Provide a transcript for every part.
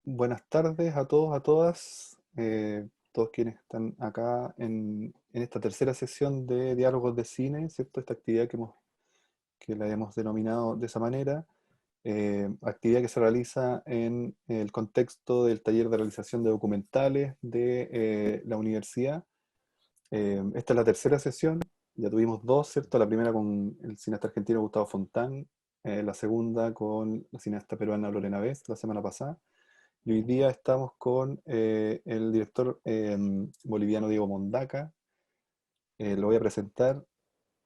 Buenas tardes a todos, a todas, todos quienes están acá en esta tercera sesión de Diálogos de Cine, ¿cierto? Esta actividad que la hemos denominado de esa manera, actividad que se realiza en el contexto del taller de realización de documentales de la universidad. Esta es la tercera sesión, ya tuvimos dos, ¿cierto? La primera con el cineasta argentino Gustavo Fontán, la segunda con la cineasta peruana Lorena Vez la semana pasada. Y hoy día estamos con el director boliviano Diego Mondaca. Lo voy a presentar.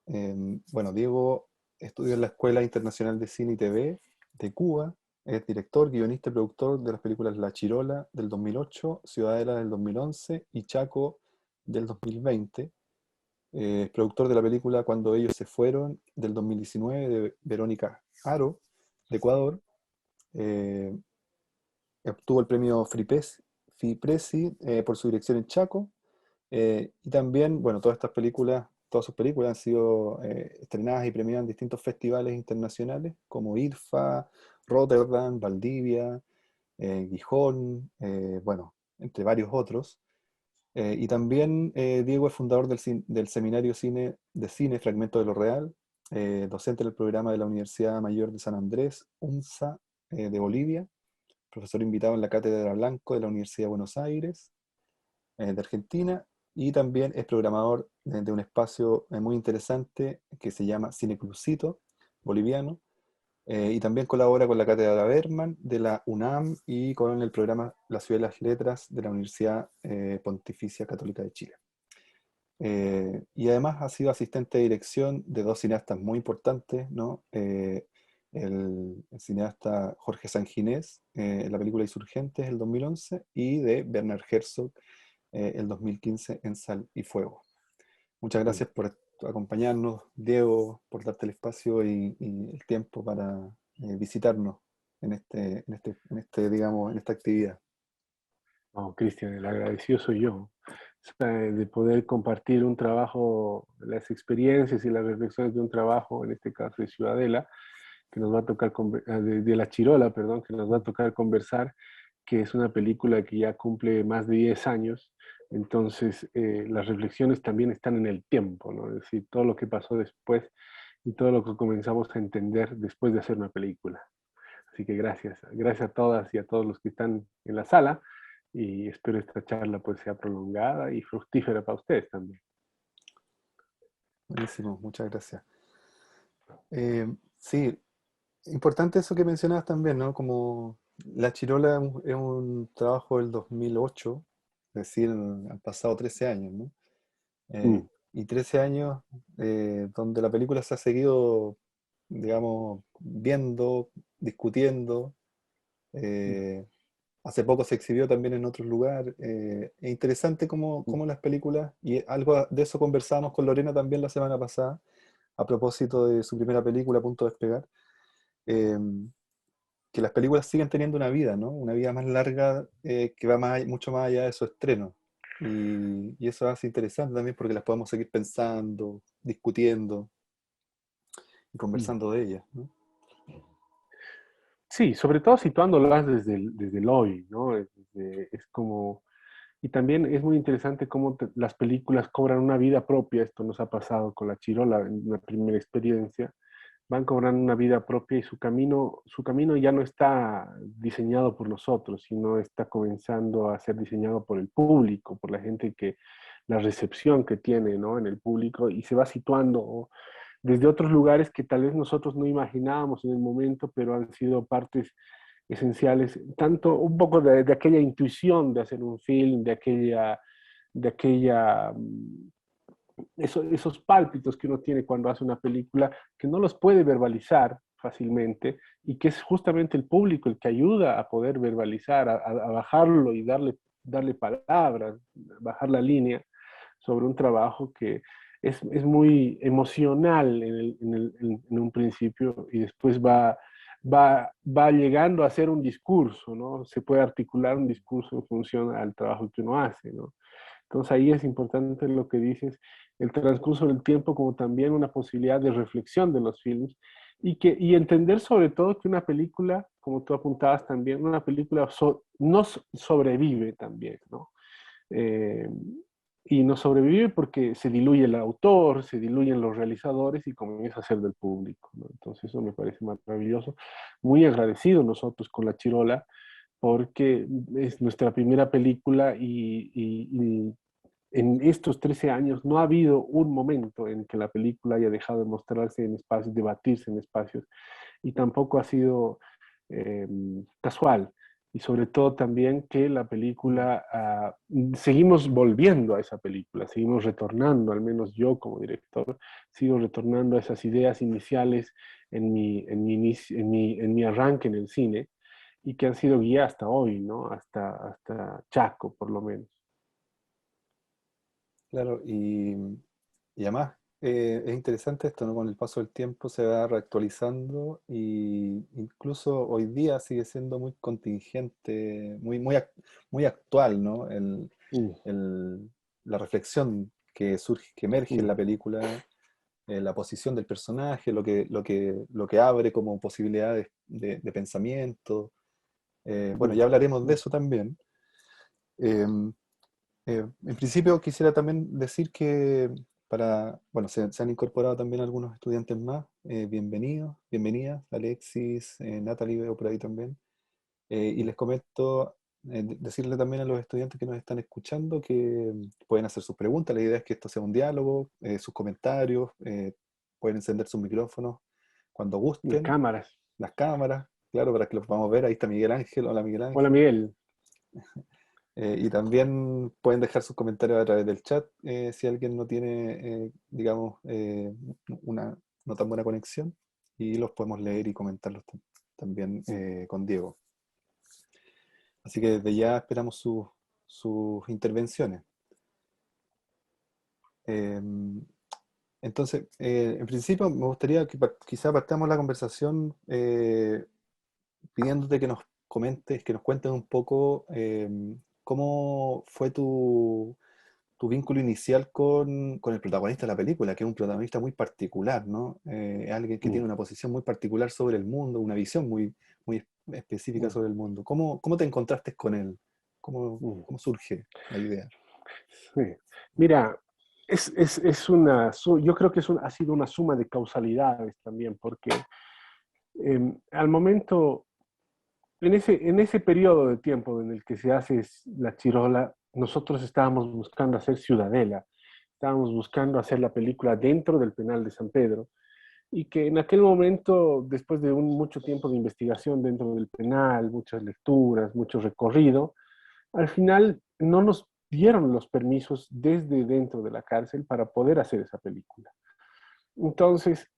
Bueno, Diego estudió en la Escuela Internacional de Cine y TV de Cuba. Es director, guionista y productor de las películas La Chirola del 2008, Ciudadela del 2011 y Chaco del 2020. Es productor de la película Cuando ellos se fueron del 2019 de Verónica Aro, de Ecuador. Eh, Obtuvo el premio FIPRESI por su dirección en Chaco. Y también, bueno, todas sus películas han sido estrenadas y premiadas en distintos festivales internacionales como IRFA, Rotterdam, Valdivia, Gijón, bueno, entre varios otros. Y también Diego es fundador del Seminario de Cine Fragmento de lo Real, docente del programa de la Universidad Mayor de San Andrés, UNSA, de Bolivia, profesor invitado en la Cátedra Blanco de la Universidad de Buenos Aires, de Argentina, y también es programador de un espacio muy interesante que se llama Cine Crucito, boliviano, y también colabora con la Cátedra Berman de la UNAM y con el programa La Ciudad de las Letras de la Universidad Pontificia Católica de Chile. Y además ha sido asistente de dirección de dos cineastas muy importantes, ¿no? El cineasta Jorge Sanginés, en la película Insurgentes, el 2011, y de Werner Herzog, el 2015, en Sal y Fuego. Muchas Mm. gracias por acompañarnos, Diego, por darte el espacio y el tiempo para visitarnos digamos, en esta actividad. No, Cristian, el agradecido soy yo. O sea, de poder compartir un trabajo, las experiencias y las reflexiones de un trabajo, en este caso de Ciudadela, que nos va a tocar, de La Chirola, perdón, que nos va a tocar conversar, que es una película que ya cumple más de 10 años. Entonces, las reflexiones también están en el tiempo, ¿no? Es decir, todo lo que pasó después y todo lo que comenzamos a entender después de hacer una película. Así que gracias, gracias a todas y a todos los que están en la sala y espero esta charla pues sea prolongada y fructífera para ustedes también. Buenísimo, muchas gracias. Sí, importante eso que mencionabas también, ¿no? Como La Chirola es un trabajo del 2008, es decir, han pasado 13 años, ¿no? Mm, Y 13 años donde la película se ha seguido, digamos, viendo, discutiendo. mm, eh, Hace poco se exhibió también en otros lugares. Es interesante mm. cómo las películas, y algo de eso conversábamos con Lorena también la semana pasada, a propósito de su primera película, A Punto de Despegar, eh, que las películas siguen teniendo una vida, ¿no? Una vida más larga que va mucho más allá de su estreno. Y eso hace interesante también porque las podemos seguir pensando, discutiendo y Mm. conversando de ellas, ¿no? Sí, sobre todo situándolas desde el hoy, ¿no? Es como, y también es muy interesante cómo las películas cobran una vida propia, esto nos ha pasado con La Chirola en una primera experiencia, van cobrando una vida propia y su camino ya no está diseñado por nosotros, sino está comenzando a ser diseñado por el público, por la gente que, la recepción que tiene, ¿no? En el público y se va situando desde otros lugares que tal vez nosotros no imaginábamos en el momento, pero han sido partes esenciales, tanto un poco de aquella intuición de hacer un film, de aquella esos pálpitos que uno tiene cuando hace una película, que no los puede verbalizar fácilmente y que es justamente el público el que ayuda a poder verbalizar, a bajarlo y darle palabras, bajar la línea sobre un trabajo que es muy emocional en un principio y después va llegando a ser un discurso, ¿no? Se puede articular un discurso en función al trabajo que uno hace, ¿no? Entonces ahí es importante lo que dices, el transcurso del tiempo como también una posibilidad de reflexión de los films y entender sobre todo que una película, como tú apuntabas también, una película no sobrevive también, ¿no? Eh, y no sobrevive porque se diluye el autor, se diluyen los realizadores y comienza a ser del público, ¿no? Entonces eso me parece maravilloso. Muy agradecido nosotros con La Chirola porque es nuestra primera película y en estos 13 años no ha habido un momento en que la película haya dejado de mostrarse en espacios, debatirse en espacios, y tampoco ha sido eh, casual. Y sobre todo también que la película, seguimos volviendo a esa película, seguimos retornando, al menos yo como director, sigo retornando a esas ideas iniciales en mi arranque en el cine y que han sido guía hasta hoy, ¿no? Hasta Chaco, por lo menos. Claro, y además es interesante esto, ¿no? Con el paso del tiempo se va reactualizando y incluso hoy día sigue siendo muy contingente, muy actual, ¿no? Mm, El- la reflexión que surge, que emerge en mm, la película, la posición del personaje, lo que abre como posibilidades de pensamiento. Bueno, mm, ya hablaremos de mm. eso también. Em, en principio quisiera también decir que bueno, se han incorporado también algunos estudiantes más. Bienvenidos, bienvenidas, Alexis, Natalie veo por ahí también. Y les comento, decirle también a los estudiantes que nos están escuchando que pueden hacer sus preguntas. La idea es que esto sea un diálogo, sus comentarios, pueden encender sus micrófonos cuando Las gusten, cámaras. las cámaras, claro, para que los podamos ver. Ahí está Miguel Ángel, hola Miguel Hola, Ángel. Miguel. Y también pueden dejar sus comentarios a través del chat si alguien no tiene, digamos, una no tan buena conexión y los podemos leer y comentarlos también Mm. con Diego. Así que desde ya esperamos sus intervenciones. Eh, entonces, en principio me gustaría que quizá partamos la conversación pidiéndote que nos comentes, que nos cuentes un poco cómo fue tu vínculo inicial con el protagonista de la película, que es un protagonista muy particular, ¿no? Alguien que Mm, tiene una posición muy particular sobre el mundo, una visión muy específica mm, sobre el mundo. ¿Cómo te encontraste con él? mm. ¿Cómo surge la idea? Sí. Mira, yo creo que ha sido una suma de causalidades también, porque al momento, en ese periodo de tiempo en el que se hace la chirola, nosotros estábamos buscando hacer Ciudadela, estábamos buscando hacer la película dentro del penal de San Pedro, y que en aquel momento, después de mucho tiempo de investigación dentro del penal, muchas lecturas, mucho recorrido, al final no nos dieron los permisos desde dentro de la cárcel para poder hacer esa película. Entonces,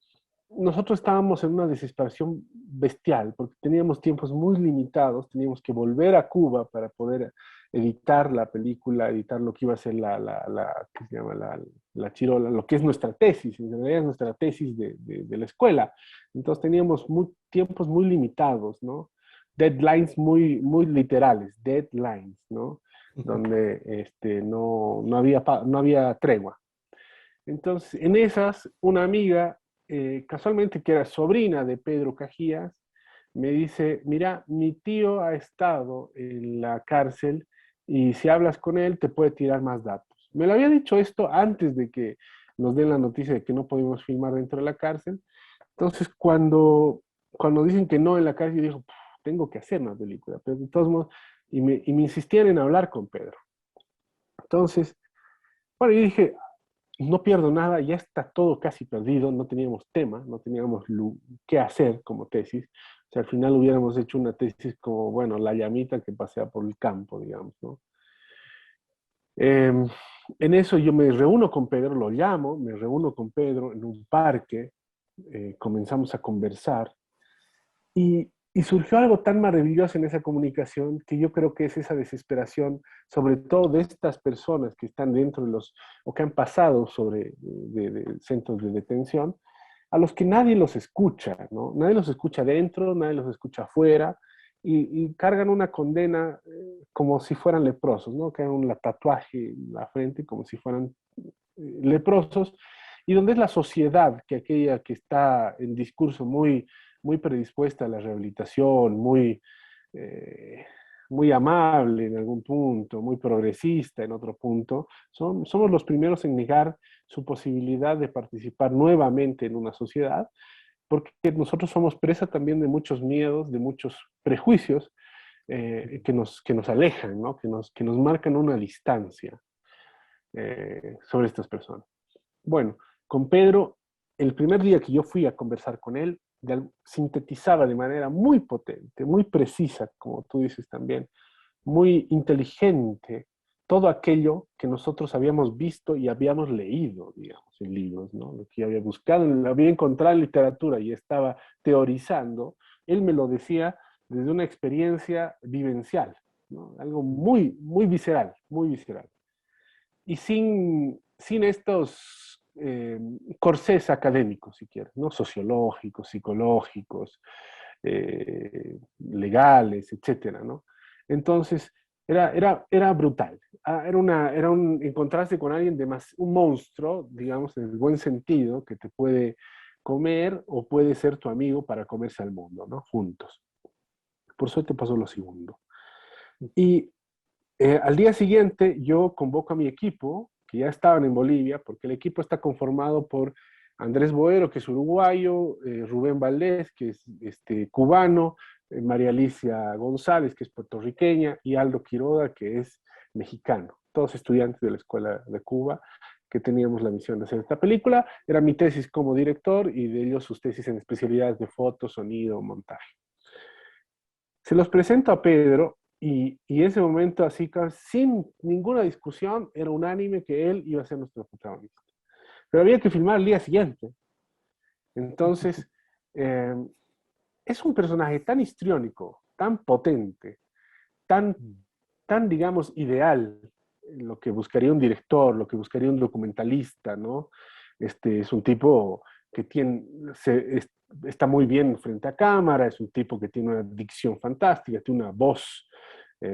nosotros estábamos en una desesperación bestial porque teníamos tiempos muy limitados, teníamos que volver a Cuba para poder editar la película, editar lo que iba a ser ¿qué se llama? La chirola, lo que es nuestra tesis, en realidad es nuestra tesis de la escuela. Entonces teníamos tiempos muy limitados, ¿no? Deadlines muy literales, deadlines, ¿no? Donde no había tregua. Entonces, en esas, una amiga, casualmente que era sobrina de Pedro Cajías, me dice, mira, mi tío ha estado en la cárcel y si hablas con él te puede tirar más datos. Me lo había dicho esto antes de que nos den la noticia de que no podíamos filmar dentro de la cárcel. Entonces, cuando dicen que no en la cárcel, yo digo, tengo que hacer una película. Pero de todos modos, y me insistían en hablar con Pedro. Entonces, bueno, yo dije, no pierdo nada, ya está todo casi perdido, no teníamos tema, no teníamos qué hacer como tesis. O sea, al final hubiéramos hecho una tesis como, bueno, la llamita que pasea por el campo, digamos, ¿no? Eh, en eso yo me reúno con Pedro, lo llamo, me reúno con Pedro en un parque, comenzamos a conversar y surgió algo tan maravilloso en esa comunicación que yo creo que es esa desesperación, sobre todo de estas personas que están dentro de o que han pasado de centros de detención, a los que nadie los escucha, ¿no? Nadie los escucha dentro, nadie los escucha afuera, y cargan una condena como si fueran leprosos, ¿no? Cargan un tatuaje en la frente como si fueran leprosos, y donde es la sociedad que aquella que está en discurso muy predispuesta a la rehabilitación, eh, muy amable en algún punto, muy progresista en otro punto, somos los primeros en negar su posibilidad de participar nuevamente en una sociedad, porque nosotros somos presa también de muchos miedos, de muchos prejuicios que nos alejan, ¿no? Que nos marcan una distancia sobre estas personas. Bueno, con Pedro, el primer día que yo fui a conversar con él, sintetizaba de manera muy potente, muy precisa, como tú dices también, muy inteligente, todo aquello que nosotros habíamos visto y habíamos leído, digamos, en libros, ¿no? Lo que yo había buscado, lo había encontrado en literatura y estaba teorizando, él me lo decía desde una experiencia vivencial, ¿no? Algo muy visceral, muy visceral. Y sin estos corsés académicos, si quieres, ¿no? Sociológicos, psicológicos, legales, etcétera, ¿no? Entonces, era brutal. Era un encontrarse con alguien de más, un monstruo, digamos, en el buen sentido, que te puede comer o puede ser tu amigo para comerse al mundo, ¿no? Juntos. Por suerte pasó lo segundo. Y al día siguiente yo convoco a mi equipo, que ya estaban en Bolivia, porque el equipo está conformado por Andrés Boero, que es uruguayo, Rubén Valdés, que es cubano, María Alicia González, que es puertorriqueña, y Aldo Quiroga, que es mexicano. Todos estudiantes de la Escuela de Cuba, que teníamos la misión de hacer esta película. Era mi tesis como director y de ellos sus tesis en especialidades de foto, sonido, montaje. Se los presento a Pedro y ese momento, así sin ninguna discusión, era unánime que él iba a ser nuestro protagonista. Pero había que filmar al día siguiente. Entonces, eh, es un personaje tan histriónico, tan potente, tan, tan, digamos, ideal, lo que buscaría un director, lo que buscaría un documentalista, ¿no? Es un tipo que está muy bien frente a cámara, es un tipo que tiene una dicción fantástica, tiene una voz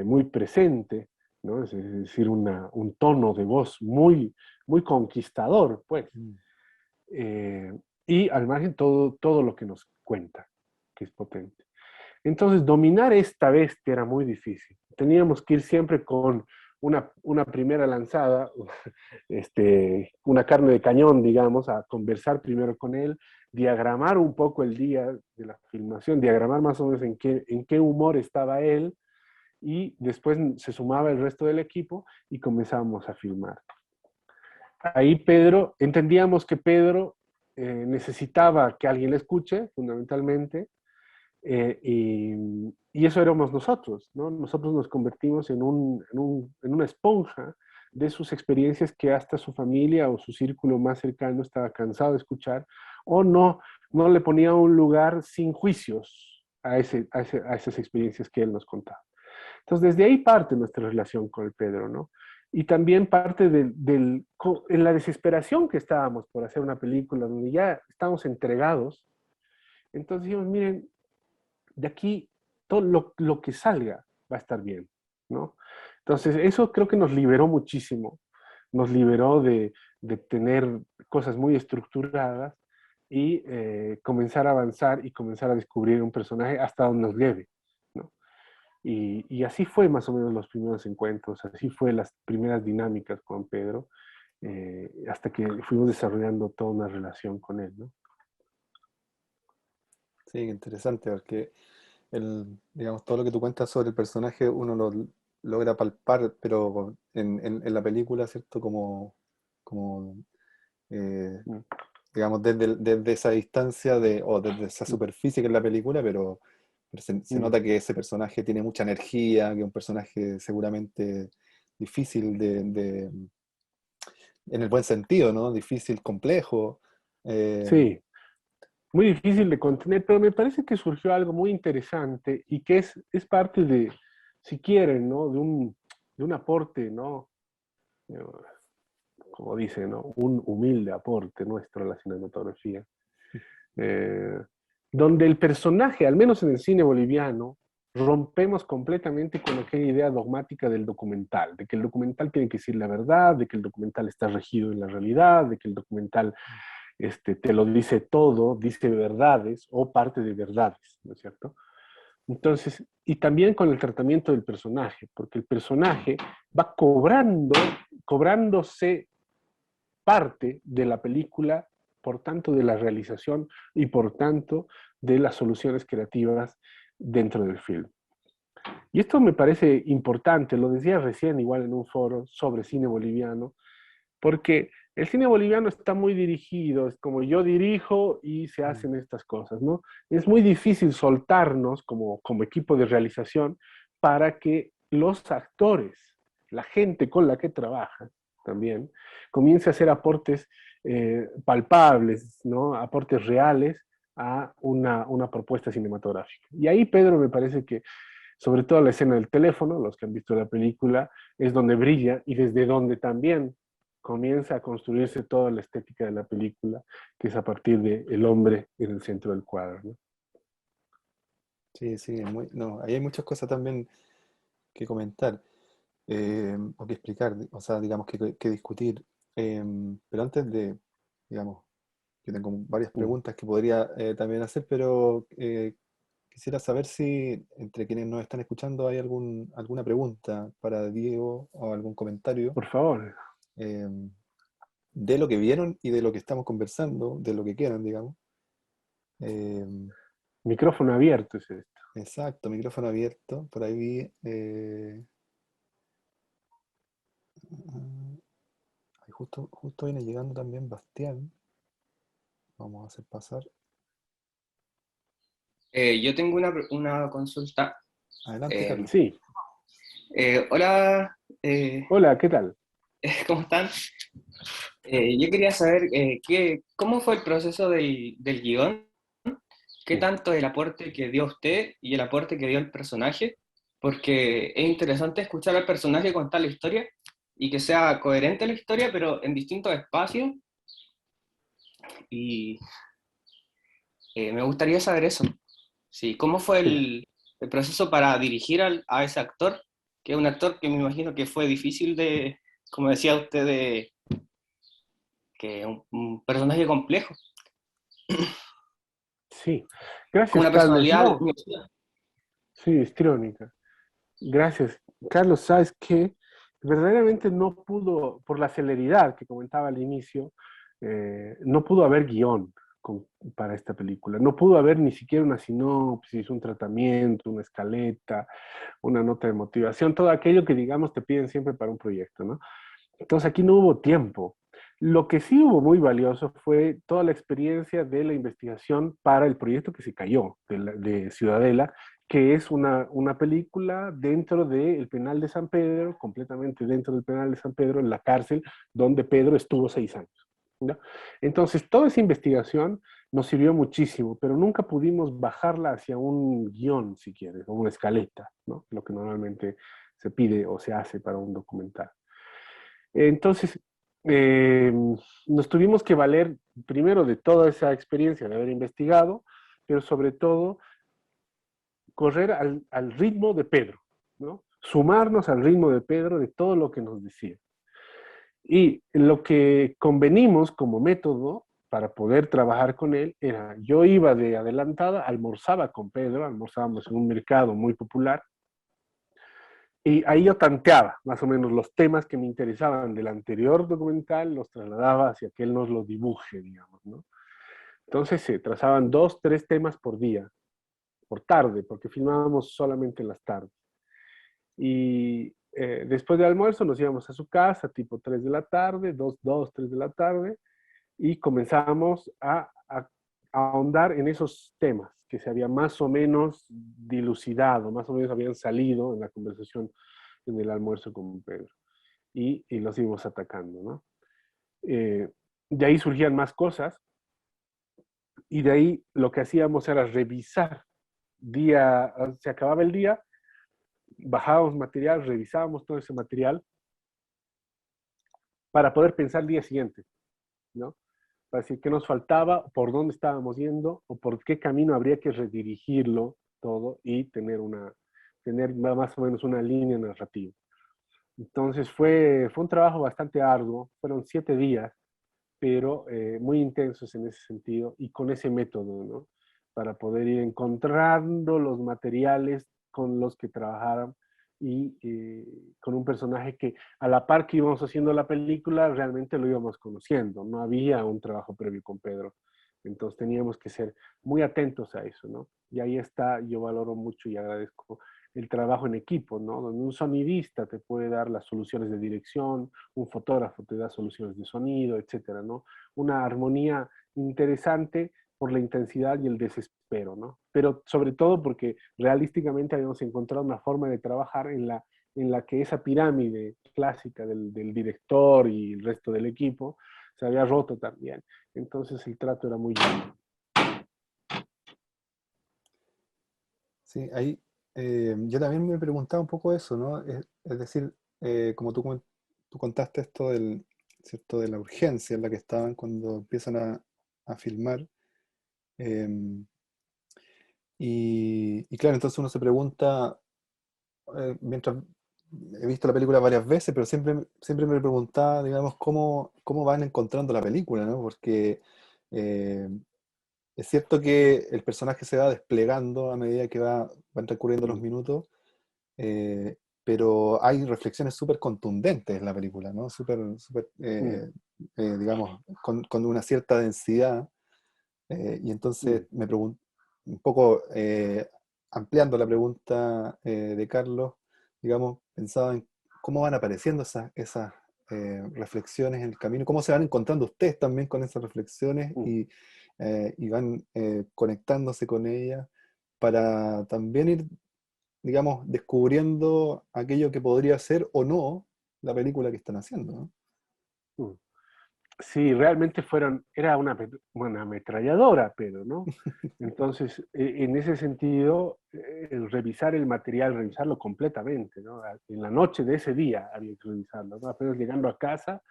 muy presente, ¿no? Es decir, un tono de voz muy conquistador, pues. Eh, y al margen todo lo que nos cuenta, que es potente. Entonces, dominar esta bestia era muy difícil. Teníamos que ir siempre con una primera lanzada, una carne de cañón, digamos, a conversar primero con él, diagramar un poco el día de la filmación, diagramar más o menos en qué humor estaba él, y después se sumaba el resto del equipo y comenzábamos a filmar. Ahí entendíamos que Pedro necesitaba que alguien le escuche, fundamentalmente, y eso éramos nosotros, ¿no? Nosotros nos convertimos en una esponja de sus experiencias que hasta su familia o su círculo más cercano estaba cansado de escuchar, o no le ponía un lugar sin juicios a esas experiencias que él nos contaba. Entonces, desde ahí parte nuestra relación con el Pedro, ¿no? Y también parte en la desesperación que estábamos por hacer una película donde ya estábamos entregados. Entonces dijimos, miren, de aquí todo lo que salga va a estar bien, ¿no? Entonces, eso creo que nos liberó muchísimo, nos liberó de tener cosas muy estructuradas y comenzar a avanzar y comenzar a descubrir un personaje hasta donde nos lleve, ¿no? Y así fue más o menos los primeros encuentros, así fue las primeras dinámicas con Pedro, hasta que fuimos desarrollando toda una relación con él, ¿no? Sí, interesante, porque digamos, todo lo que tú cuentas sobre el personaje uno lo logra palpar, pero en la película, ¿cierto? Como eh, Mm. digamos, desde esa distancia o desde esa Mm. superficie que es la película, pero se Mm. nota que ese personaje tiene mucha energía, que es un personaje seguramente difícil en el buen sentido, ¿no? Difícil, complejo. eh, Sí, muy difícil de contener, pero me parece que surgió algo muy interesante y que es parte de, si quieren, ¿no? De un aporte, ¿no? Eh, Como dice, ¿no? Un humilde aporte nuestro a la cinematografía. Eh, Donde el personaje, al menos en el cine boliviano, rompemos completamente con aquella idea dogmática del documental, de que el documental tiene que decir la verdad, de que el documental está regido en la realidad, de que el documental te lo dice todo, dice verdades o parte de verdades, ¿no es cierto? Entonces, y también con el tratamiento del personaje, porque el personaje va cobrándose parte de la película, por tanto de la realización y por tanto de las soluciones creativas dentro del film. Y esto me parece importante, lo decía recién igual en un foro sobre cine boliviano, porque el cine boliviano está muy dirigido, es como yo dirijo y se hacen estas cosas, ¿no? Es muy difícil soltarnos como equipo de realización para que los actores, la gente con la que trabaja también, comience a hacer aportes palpables, ¿no? Aportes reales a una propuesta cinematográfica. Y ahí, Pedro, me parece que sobre todo la escena del teléfono, los que han visto la película, es donde brilla y desde donde también comienza a construirse toda la estética de la película, que es a partir del hombre en el centro del cuadro, ¿no? Sí, sí, no, ahí hay muchas cosas también que comentar, o que explicar, o sea, digamos que discutir. Pero antes de, digamos, que tengo varias preguntas que podría también hacer, pero quisiera saber si entre quienes nos están escuchando hay alguna pregunta para Diego o algún comentario Por favor, em, de lo que vieron y de lo que estamos conversando, de lo que quieran, digamos. Em, micrófono abierto es esto. exacto, micrófono abierto. Por ahí vi. Ahí justo viene llegando también Bastián. Vamos a hacer pasar. Yo tengo una consulta. Adelante, Eh, Carlos. Sí, Hola, hola, ¿qué tal? ¿cómo están? Yo quería saber cómo fue el proceso del guión, qué Sí. tanto el aporte que dio usted y el aporte que dio el personaje, porque es interesante escuchar al personaje contar la historia y que sea coherente la historia, pero en distintos espacios, y me gustaría saber eso. Sí, ¿cómo fue Sí. el proceso para dirigir a ese actor? Que es un actor que me imagino que fue difícil de, como decía usted, que es un personaje complejo, Sí. con Gracias, una Carlos. personalidad No, sí, histriónica. Gracias. Carlos, ¿sabes qué? Verdaderamente no pudo, por la celeridad que comentaba al inicio, no pudo haber guión para esta película. No pudo haber ni siquiera una sinopsis, un tratamiento, una escaleta, una nota de motivación, todo aquello que, digamos, te piden siempre para un proyecto, ¿no? Entonces aquí no hubo tiempo. Lo que sí hubo muy valioso fue toda la experiencia de la investigación para el proyecto que se cayó de Ciudadela, que es una película dentro del penal de San Pedro, completamente dentro del penal de San Pedro, en la cárcel donde Pedro estuvo 6 años, ¿no? Entonces, toda esa investigación nos sirvió muchísimo, pero nunca pudimos bajarla hacia un guión, si quieres, o una escaleta, ¿no? Lo que normalmente se pide o se hace para un documental. Entonces, eh, nos tuvimos que valer primero de toda esa experiencia de haber investigado, pero sobre todo correr al ritmo de Pedro, ¿no? Sumarnos al ritmo de Pedro de todo lo que nos decía. Y lo que convenimos como método para poder trabajar con él era, yo iba de adelantada, almorzaba con Pedro, almorzábamos en un mercado muy popular, y ahí yo tanteaba más o menos los temas que me interesaban del anterior documental, los trasladaba hacia que él nos los dibuje, digamos, ¿no? Entonces se trazaban 2, 3 temas por día, por tarde, porque filmábamos solamente en las tardes. Y después del almuerzo nos íbamos a su casa, tipo 3 de la tarde, 3 de la tarde, y comenzábamos a ahondar en esos temas que se habían más o menos dilucidado, más o menos habían salido en la conversación en el almuerzo con Pedro. Y los íbamos atacando, ¿no? De ahí surgían más cosas y de ahí lo que hacíamos era revisar se acababa el día, bajábamos material, revisábamos todo ese material para poder pensar el día siguiente, ¿no? Para decir qué nos faltaba, por dónde estábamos yendo o por qué camino habría que redirigirlo todo y tener tener más o menos una línea narrativa. Entonces fue un trabajo bastante arduo, fueron 7 días, pero muy intensos en ese sentido y con ese método, ¿no? Para poder ir encontrando los materiales con los que trabajaron y con un personaje que a la par que íbamos haciendo la película realmente lo íbamos conociendo, no había un trabajo previo con Pedro. Entonces teníamos que ser muy atentos a eso, ¿no? Y ahí está, yo valoro mucho y agradezco el trabajo en equipo, ¿no? Donde un sonidista te puede dar las soluciones de dirección, un fotógrafo te da soluciones de sonido, etcétera, ¿no? Una armonía interesante por la intensidad y el desespero, ¿no? Pero sobre todo porque realísticamente habíamos encontrado una forma de trabajar en la que esa pirámide clásica del director y el resto del equipo se había roto también. Entonces el trato era muy lindo. Sí, ahí yo también me preguntaba un poco eso, ¿no? Es decir, como tú contaste esto del, ¿cierto? De la urgencia en la que estaban cuando empiezan a filmar. em, y claro, entonces uno se pregunta, mientras he visto la película varias veces, pero siempre me preguntaba, digamos, cómo van encontrando la película, ¿no? Porque eh, es cierto que el personaje se va desplegando a medida que van transcurriendo los Mm, minutos, pero hay reflexiones súper contundentes en la película, ¿no? Súper, mm, digamos, con una cierta densidad. Y entonces mm, me pregunto, un poco ampliando la pregunta de Carlos, digamos, pensaba en cómo van apareciendo esas reflexiones en el camino, cómo se van encontrando ustedes también con esas reflexiones mm. y van conectándose con ellas para también ir, digamos, descubriendo aquello que podría ser o no la película que están haciendo, ¿no? Mm. Sí, realmente era una ametralladora, pero, ¿no? Entonces, en ese sentido, el revisar el material, revisarlo completamente, ¿no? En la noche de ese día había que revisarlo, ¿no? Apenas llegando a casa,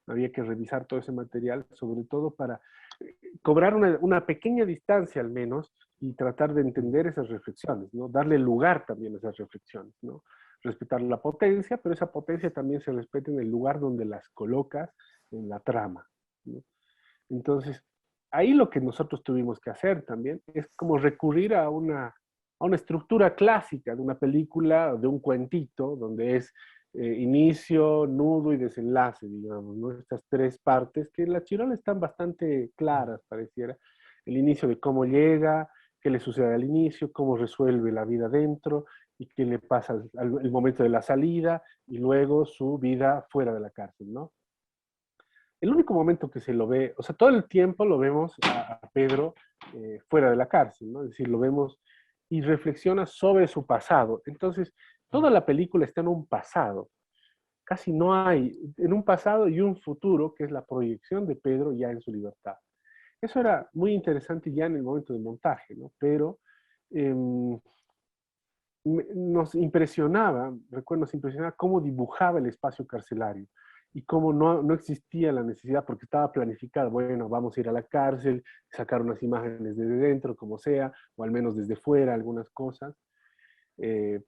había que revisar todo ese material, sobre todo para cobrar una pequeña distancia al menos y tratar de Mm. entender esas reflexiones, ¿no? Darle lugar también a esas reflexiones, ¿no? Respetar la potencia, pero esa potencia también se respeta en el lugar donde las colocas en la trama, ¿no? Entonces, ahí lo que nosotros tuvimos que hacer también es como recurrir a una estructura clásica de una película, de un cuentito, donde es inicio, nudo y desenlace, digamos, ¿no? Estas 3 partes que en la Chirola están bastante claras, pareciera. El inicio de cómo llega, qué le sucede al inicio, cómo resuelve la vida dentro y qué le pasa el momento de la salida y luego su vida fuera de la cárcel, ¿no? El único momento que se lo ve, o sea, todo el tiempo lo vemos a Pedro fuera de la cárcel, ¿no? Es decir, lo vemos y reflexiona sobre su pasado. Entonces, toda la película está en un pasado. Casi no hay, en un pasado y un futuro, que es la proyección de Pedro ya en su libertad. Eso era muy interesante ya en el momento de montaje, ¿no? Pero eh, nos impresionaba, recuerdo, nos impresionaba cómo dibujaba el espacio carcelario y cómo no existía la necesidad, porque estaba planificado, bueno, vamos a ir a la cárcel, sacar unas imágenes desde dentro, como sea, o al menos desde fuera, algunas cosas,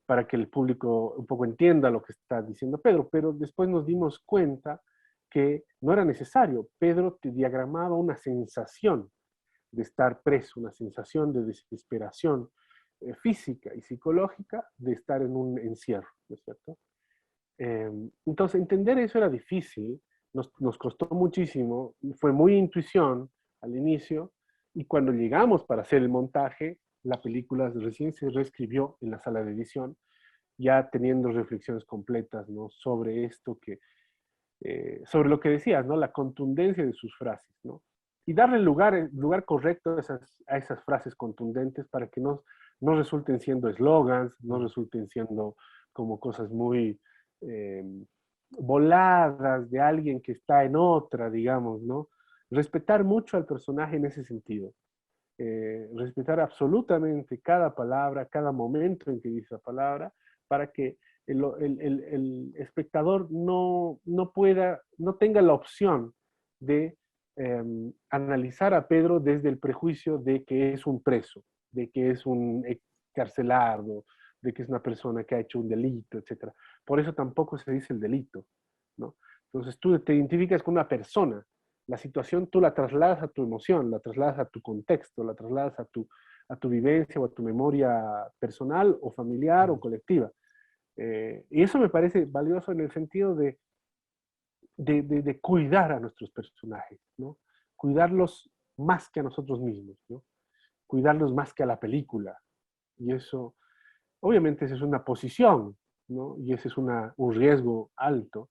para que el público un poco entienda lo que está diciendo Pedro, pero después nos dimos cuenta que no era necesario. Pedro te diagramaba una sensación de estar preso, una sensación de desesperación física y psicológica de estar en un encierro, ¿no es cierto? Entonces, entender eso era difícil, nos costó muchísimo, fue muy intuición al inicio, y cuando llegamos para hacer el montaje, la película recién se reescribió en la sala de edición, ya teniendo reflexiones completas, ¿no? Sobre esto sobre lo que decías, ¿no? La contundencia de sus frases, ¿no? Y darle lugar correcto a esas frases contundentes para que no resulten siendo eslogans, no Mm. resulten siendo como cosas muy eh, voladas de alguien que está en otra, digamos, ¿no? Respetar mucho al personaje en ese sentido. Respetar absolutamente cada palabra, cada momento en que dice la palabra, para que el espectador no tenga la opción de analizar a Pedro desde el prejuicio de que es un preso, de que es un carcelado, de que es una persona que ha hecho un delito, etc. Por eso tampoco se dice el delito, ¿no? Entonces tú te identificas con una persona, la situación tú la trasladas a tu emoción, la trasladas a tu contexto, la trasladas a tu vivencia o a tu memoria personal o familiar o colectiva. Y eso me parece valioso en el sentido de cuidar a nuestros personajes, ¿no? Cuidarlos más que a nosotros mismos, ¿no? Cuidarlos más que a la película. Y eso, obviamente, esa es una posición, ¿no? Y ese es un riesgo alto,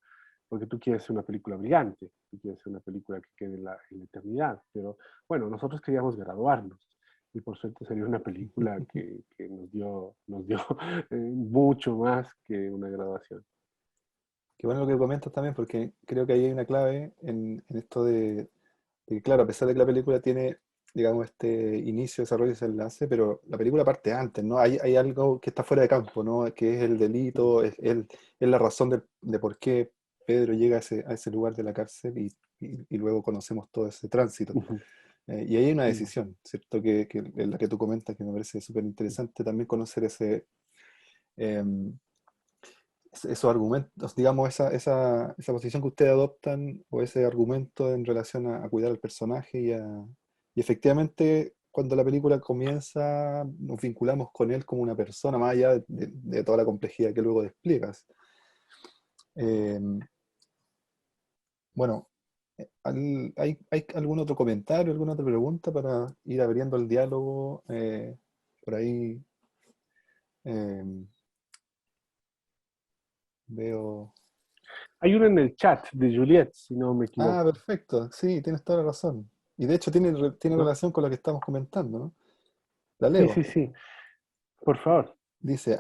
porque tú quieres hacer una película brillante, tú quieres hacer una película que quede en la eternidad. Pero bueno, nosotros queríamos graduarnos. Y por suerte salió una película que nos dio mucho más que una graduación. Qué bueno lo que comentas también, porque creo que ahí hay una clave en esto de que, claro, a pesar de que la película tiene, digamos, este inicio, desarrollo y desenlace, pero la película parte antes, ¿no? Hay algo que está fuera de campo, ¿no? Que es el delito, es la razón de por qué Pedro llega a ese lugar de la cárcel y luego conocemos todo ese tránsito. Y ahí hay una decisión, ¿cierto? Que es la que tú comentas, que me parece súper interesante también conocer em, esos argumentos, digamos, esa posición que ustedes adoptan o ese argumento en relación a cuidar al personaje y efectivamente cuando la película comienza nos vinculamos con él como una persona, más allá de toda la complejidad que luego despliegas. Eh, bueno, ¿hay algún otro comentario, alguna otra pregunta para ir abriendo el diálogo? Por ahí eh, veo... Hay una en el chat de Juliet, si no me Ah, equivoco, perfecto, sí, tienes toda la razón. Y de hecho tiene ¿no? relación con lo que estamos comentando, ¿no? La Sí, leo. sí, sí. Por favor. Dice,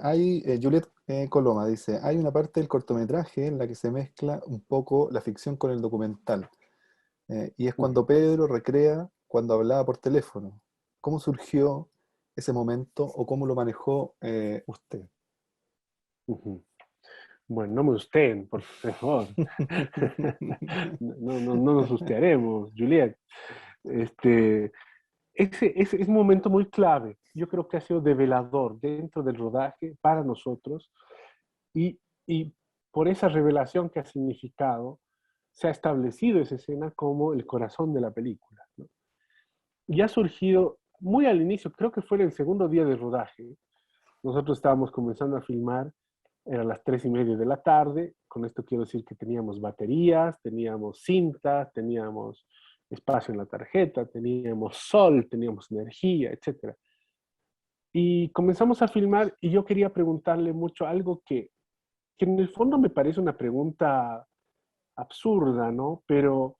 Juliet Coloma dice, hay una parte del cortometraje en la que se mezcla un poco la ficción con el documental. Y es cuando Pedro recrea cuando hablaba por teléfono. ¿Cómo surgió ese momento o cómo lo manejó usted? Bueno, no me usteen, por favor. No nos ustearemos, Juliet. Este, ese es un momento muy clave. Yo creo que ha sido develador dentro del rodaje para nosotros y por esa revelación que ha significado, se ha establecido esa escena como el corazón de la película, ¿no? Y ha surgido muy al inicio, creo que fue en el segundo día de rodaje. Nosotros estábamos comenzando a filmar, eran las 3:30 de la tarde. Con esto quiero decir que teníamos baterías, teníamos cinta, teníamos espacio en la tarjeta, teníamos sol, teníamos energía, etc. Y comenzamos a filmar y yo quería preguntarle mucho algo que en el fondo me parece una pregunta absurda, ¿no? Pero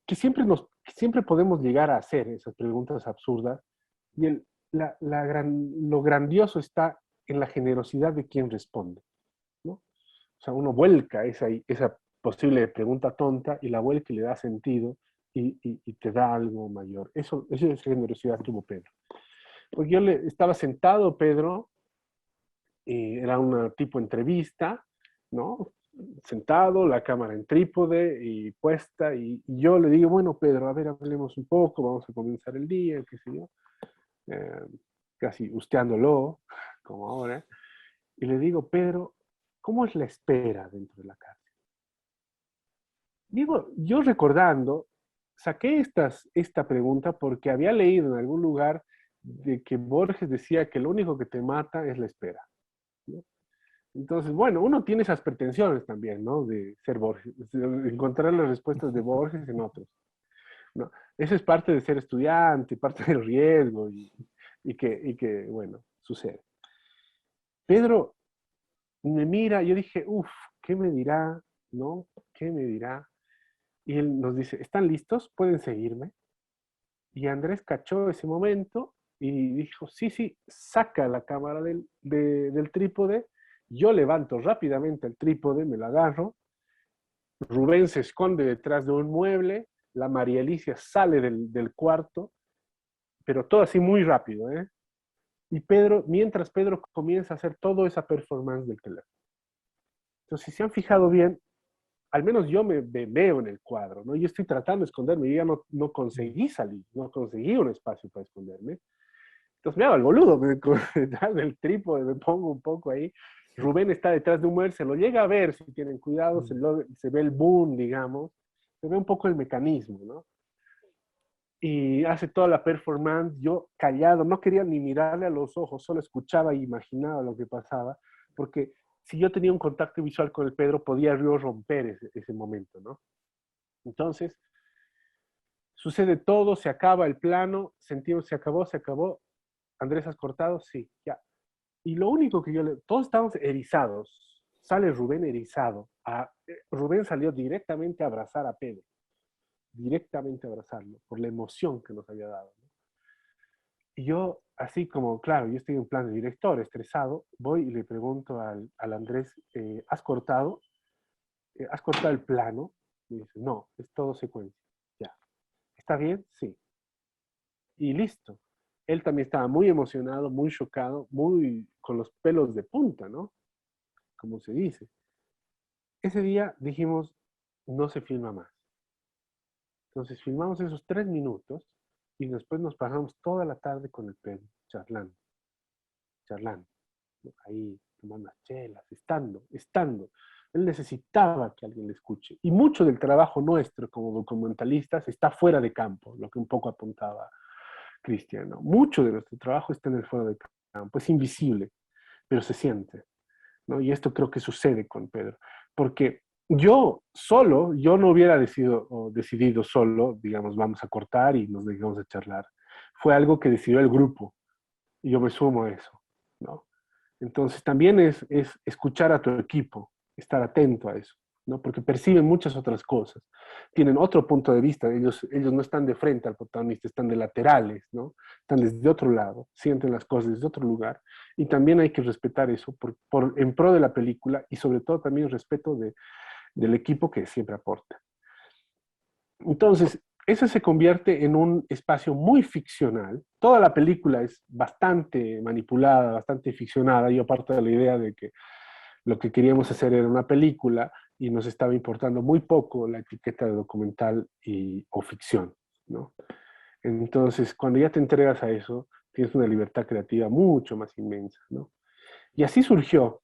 que siempre podemos llegar a hacer esas preguntas absurdas y lo grandioso está en la generosidad de quien responde, ¿no? O sea, uno vuelca esa posible pregunta tonta y la vuelca y le da sentido y te da algo mayor. Esa generosidad tuvo Pedro. Porque yo estaba sentado, Pedro, era una tipo entrevista, ¿no? Sentado, la cámara en trípode y puesta, y yo le digo, bueno, Pedro, a ver, hablemos un poco, vamos a comenzar el día, qué sé yo, eh, casi husteándolo, como ahora, y le digo, Pedro, ¿cómo es la espera dentro de la cárcel? Digo, yo recordando, saqué esta pregunta porque había leído en algún lugar de que Borges decía que lo único que te mata es la espera, ¿no? Entonces, bueno, uno tiene esas pretensiones también, ¿no? De ser Borges, de encontrar las respuestas de Borges en otros, ¿no? Eso es parte de ser estudiante, parte del riesgo y que, bueno, sucede. Pedro me mira, yo dije, uff, ¿qué me dirá? ¿No? ¿Qué me dirá? Y él nos dice, ¿están listos? ¿Pueden seguirme? Y Andrés cachó ese momento y dijo, sí, sí, saca la cámara del trípode. Yo levanto rápidamente el trípode, me lo agarro. Rubén se esconde detrás de un mueble. La María Alicia sale del cuarto, pero todo así muy rápido, ¿eh? Y mientras Pedro comienza a hacer toda esa performance del teléfono. Entonces, si se han fijado bien, al menos yo me veo en el cuadro, ¿no? Yo estoy tratando de esconderme, yo ya no conseguí salir, no conseguí un espacio para esconderme. Entonces me hago el boludo, detrás del trípode me pongo un poco ahí. Rubén está detrás de un mueble, se lo llega a ver, si tienen cuidado, se ve el boom, digamos, se ve un poco el mecanismo, ¿no? Y hace toda la performance, yo callado, no quería ni mirarle a los ojos, solo escuchaba e imaginaba lo que pasaba, porque si yo tenía un contacto visual con el Pedro, podía yo romper ese momento, ¿no? Entonces, sucede todo, se acaba el plano, sentimos, se acabó. Andrés, ¿has cortado? Sí, ya. Y lo único que todos estábamos erizados. Sale Rubén erizado. Rubén salió directamente a abrazar a Pedro, directamente a abrazarlo, por la emoción que nos había dado, ¿no? Y yo, así como, claro, yo estoy en plan de director, estresado, voy y le pregunto al Andrés, ¿has cortado? ¿Has cortado el plano? Y dice, no, es todo secuencia. Ya. ¿Está bien? Sí. Y listo. Él también estaba muy emocionado, muy chocado, muy con los pelos de punta, ¿no? Como se dice. Ese día dijimos, no se filma más. Entonces filmamos esos 3 minutos y después nos pasamos toda la tarde con el Pedro, charlando, charlando, ¿no? Ahí tomando las chelas, estando. Él necesitaba que alguien le escuche. Y mucho del trabajo nuestro como documentalistas está fuera de campo, lo que un poco apuntaba Cristian, ¿no? Mucho de nuestro trabajo está en el fuera de campo, es invisible, pero se siente, ¿no? Y esto creo que sucede con Pedro, porque yo no hubiera decidido solo, digamos, vamos a cortar y nos dejamos de charlar. Fue algo que decidió el grupo y yo me sumo a eso, ¿no? Entonces también es escuchar a tu equipo, estar atento a eso, ¿no? Porque perciben muchas otras cosas, tienen otro punto de vista, ellos no están de frente al protagonista, están de laterales, ¿no? Están desde otro lado, sienten las cosas desde otro lugar, y también hay que respetar eso en pro de la película y sobre todo también el respeto del equipo que siempre aporta. Entonces, eso se convierte en un espacio muy ficcional. Toda la película es bastante manipulada, bastante ficcionada. Yo parto de la idea de que lo que queríamos hacer era una película y nos estaba importando muy poco la etiqueta de documental o ficción, ¿no? Entonces, cuando ya te entregas a eso, tienes una libertad creativa mucho más inmensa, ¿no? Y así surgió.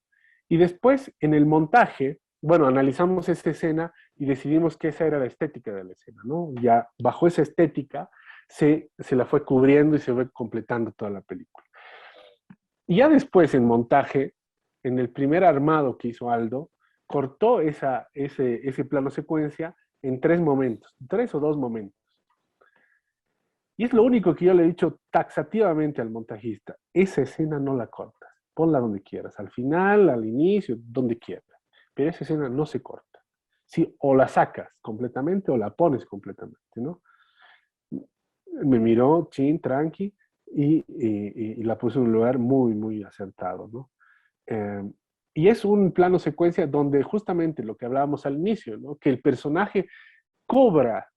Y después, en el montaje, bueno, analizamos esta escena y decidimos que esa era la estética de la escena, ¿no? Ya bajo esa estética se la fue cubriendo y se fue completando toda la película. Y ya después, en montaje, en el primer armado que hizo Aldo, cortó ese plano secuencia en 3 momentos, 3 o 2 momentos. Y es lo único que yo le he dicho taxativamente al montajista. Esa escena no la cortas. Ponla donde quieras. Al final, al inicio, donde quieras. Pero esa escena no se corta. Sí, o la sacas completamente o la pones completamente, ¿no? Me miró, chin, tranqui, y la puso en un lugar muy, muy acertado, ¿no? Eh, y es un plano secuencia donde justamente lo que hablábamos al inicio, ¿no? Que el personaje cobra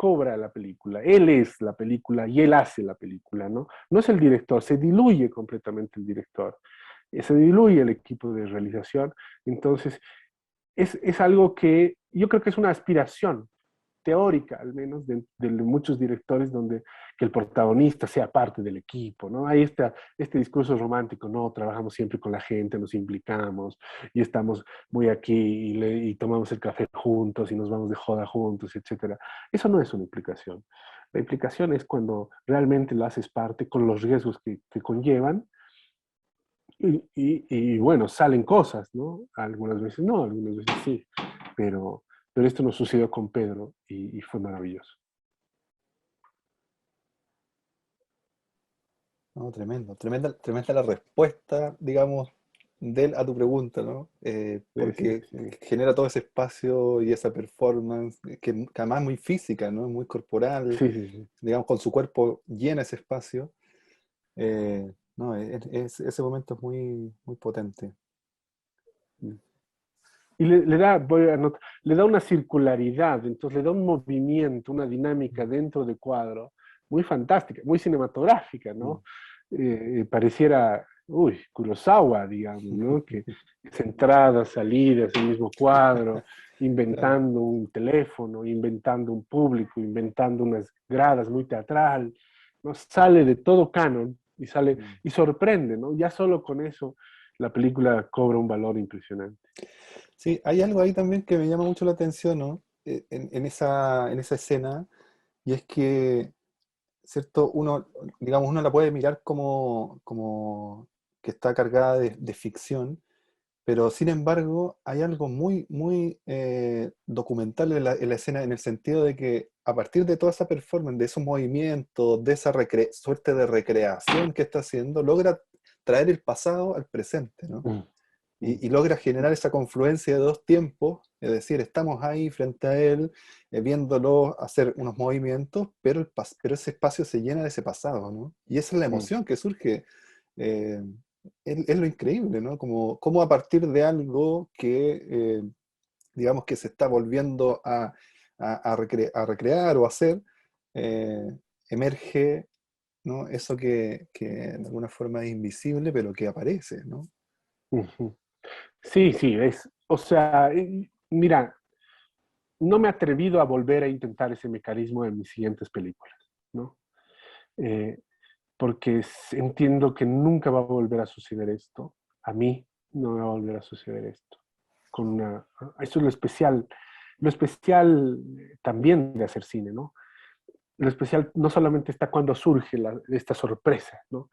cobra la película, él es la película y él hace la película, ¿no? No es el director, se diluye completamente el director, se diluye el equipo de realización, entonces es algo que yo creo que es una aspiración teórica, al menos, de muchos directores, donde que el protagonista sea parte del equipo, ¿no? Hay este discurso romántico, no, trabajamos siempre con la gente, nos implicamos y estamos muy aquí y tomamos el café juntos y nos vamos de joda juntos, etcétera. Eso no es una implicación. La implicación es cuando realmente lo haces parte con los riesgos que conllevan y bueno, salen cosas, ¿no? Algunas veces no, algunas veces sí, pero, pero esto nos sucedió con Pedro y fue maravilloso. No, tremendo, tremenda la respuesta, digamos, de él a tu pregunta, ¿no? Sí, sí, Porque sí. genera todo ese espacio y esa performance que además es muy física, ¿no? Muy corporal, Sí, sí, sí. digamos, con su cuerpo llena ese espacio. No, ese momento es muy, muy potente. Y le da una circularidad, entonces le da un movimiento, una dinámica dentro del cuadro muy fantástica, muy cinematográfica, Mm. ¿no? Pareciera, Kurosawa, digamos, ¿no? Que es entradas, salidas, el mismo cuadro, Claro. inventando un teléfono, inventando un público, inventando unas gradas muy teatral, ¿no? Sale de todo canon Y sale, Mm. y sorprende, ¿no? Ya solo con eso la película cobra un valor impresionante. Sí, hay algo ahí también que me llama mucho la atención, ¿no? En esa escena, y es que, ¿cierto? Uno, digamos, uno la puede mirar como que está cargada de ficción, pero sin embargo hay algo muy, muy documental en la escena, en el sentido de que a partir de toda esa performance, de esos movimientos, de esa suerte de recreación que está haciendo, logra traer el pasado al presente, ¿no? Mm, mm, Y logra generar esa confluencia de dos tiempos, es decir, estamos ahí frente a él, viéndolo hacer unos movimientos, pero, pero ese espacio se llena de ese pasado, ¿no? Y esa es la mm, emoción que surge. eh, es lo increíble, ¿no? Como a partir de algo que, digamos, que se está volviendo a recrear o hacer, eh, emerge, ¿no? Eso que de alguna forma es invisible, pero que aparece, ¿no? ujú. Sí, sí, o sea, mira, no me he atrevido a volver a intentar ese mecanismo en mis siguientes películas, ¿no? Eh, porque entiendo que nunca va a volver a suceder esto. A mí no me va a volver a suceder esto. Eso es lo especial también de hacer cine, ¿no? Lo especial no solamente está cuando surge esta sorpresa, ¿no?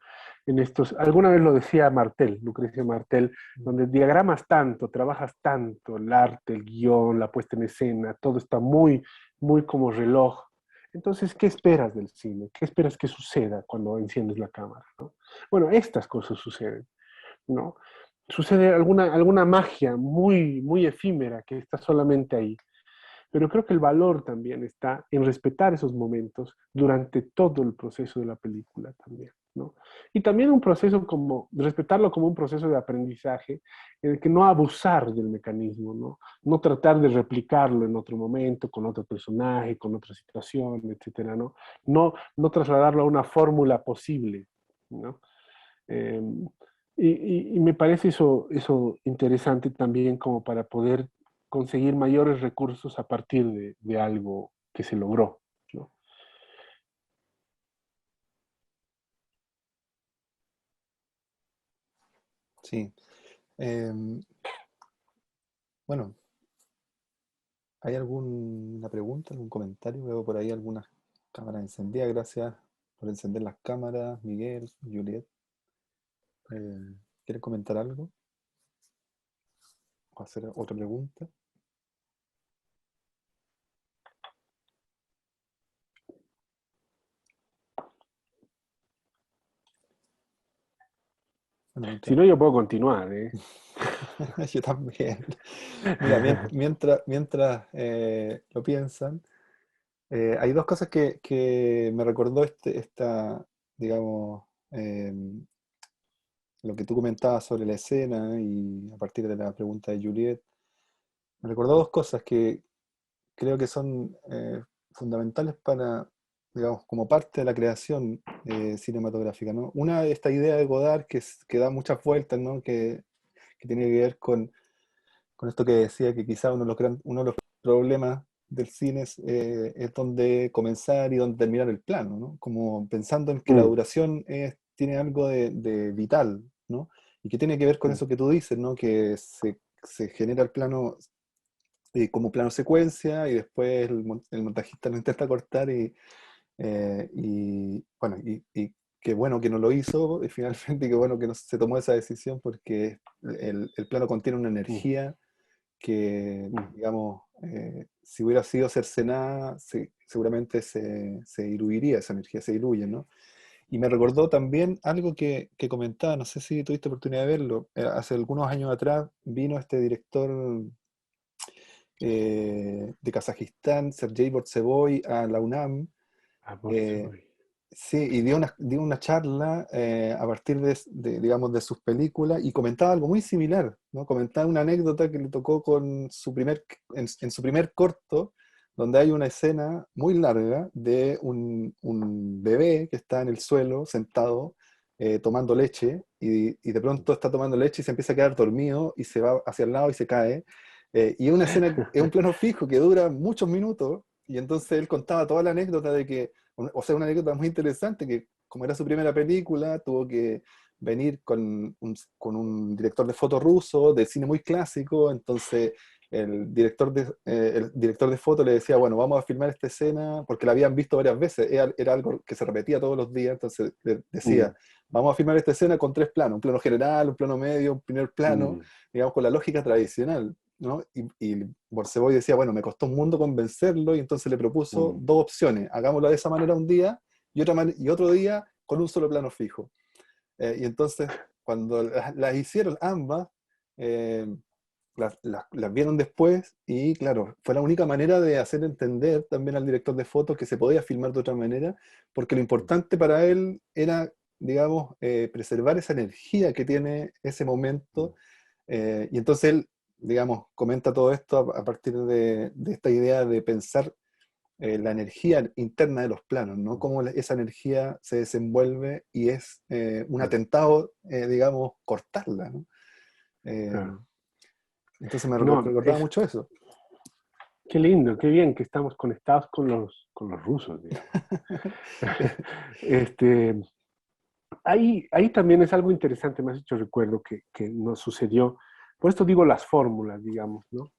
Alguna vez lo decía Martel, Lucrecia Martel, donde diagramas tanto, trabajas tanto, el arte, el guión, la puesta en escena, todo está muy, muy como reloj. Entonces, ¿qué esperas del cine? ¿Qué esperas que suceda cuando enciendes la cámara, ¿no? Bueno, estas cosas suceden, ¿no? Sucede alguna magia muy, muy efímera que está solamente ahí. Pero creo que el valor también está en respetar esos momentos durante todo el proceso de la película también, ¿no? Y también un proceso respetarlo como un proceso de aprendizaje en el que no abusar del mecanismo, ¿no? No tratar de replicarlo en otro momento, con otro personaje, con otra situación, etcétera, ¿no? No trasladarlo a una fórmula posible, ¿no? Eh, y me parece eso interesante también como para poder conseguir mayores recursos a partir de algo que se logró, ¿no? Sí. Bueno, ¿hay alguna pregunta, algún comentario? Veo por ahí algunas cámaras encendidas. Gracias por encender las cámaras, Miguel, Juliet. ¿Quieren comentar algo o hacer otra pregunta? Bueno, Si mientras... no, yo puedo continuar, ¿eh? Yo también. Mira, mientras lo piensan, hay dos cosas que me recordó digamos, lo que tú comentabas sobre la escena y a partir de la pregunta de Juliet. Me recordó dos cosas que creo que son fundamentales para, digamos, como parte de la creación cinematográfica, ¿no? Una, esta idea de Godard que da muchas vueltas, ¿no? Que tiene que ver con esto que decía, que quizá uno de los problemas del cine es dónde comenzar y dónde terminar el plano, ¿no? Como pensando en que la Mm, duración tiene algo de vital, ¿no? Y que tiene que ver con mm, eso que tú dices, ¿no? Que se genera el plano como plano secuencia y después el montajista lo intenta cortar bueno, y qué bueno que no lo hizo y finalmente qué bueno que no se tomó esa decisión porque el plano contiene una mm, energía que, mm. digamos, si hubiera sido cercenada, seguramente se diluiría, esa energía se diluye, ¿no? Y me recordó también algo que comentaba, no sé si tuviste oportunidad de verlo, hace algunos años atrás vino este director de Kazajistán, Sergei Bortsevoy, a la UNAM. Ah, por eh, favor. sí, y dio una charla a partir digamos, de sus películas y comentaba algo muy similar, ¿no? Comentaba una anécdota que le tocó en su primer corto, donde hay una escena muy larga de un bebé que está en el suelo sentado tomando leche y de pronto está tomando leche y se empieza a quedar dormido y se va hacia el lado y se cae. Y es una escena, es un plano fijo que dura muchos minutos y entonces él contaba toda la anécdota de que, o sea, una anécdota muy interesante, que como era su primera película, tuvo que venir con un director de foto ruso, de cine muy clásico, entonces el director de foto le decía, bueno, vamos a filmar esta escena, porque la habían visto varias veces, era algo que se repetía todos los días, entonces le decía, mm, vamos a filmar esta escena con 3 planos, un plano general, un plano medio, un primer plano, mm, digamos, con la lógica tradicional, ¿no? Y Borseboy decía, bueno, me costó un mundo convencerlo, y entonces le propuso mm, 2 opciones, hagámoslo de esa manera un día, y otro día con un solo plano fijo. Y entonces, cuando las hicieron ambas, eh, las vieron después y claro, fue la única manera de hacer entender también al director de fotos que se podía filmar de otra manera, porque lo mm, importante para él era, digamos, preservar esa energía que tiene ese mm, momento. Y entonces él, digamos, comenta todo esto a partir de esta idea de pensar la energía interna de los planos, ¿no? mm, Cómo esa energía se desenvuelve y es un claro, atentado, digamos, cortarla, ¿no? Eh, claro. entonces me No, recordaba mucho eso. qué lindo, qué bien que estamos conectados con los rusos, digamos. Este, ahí también es algo interesante, me has hecho recuerdo que nos sucedió, por esto digo las fórmulas, digamos, ¿no?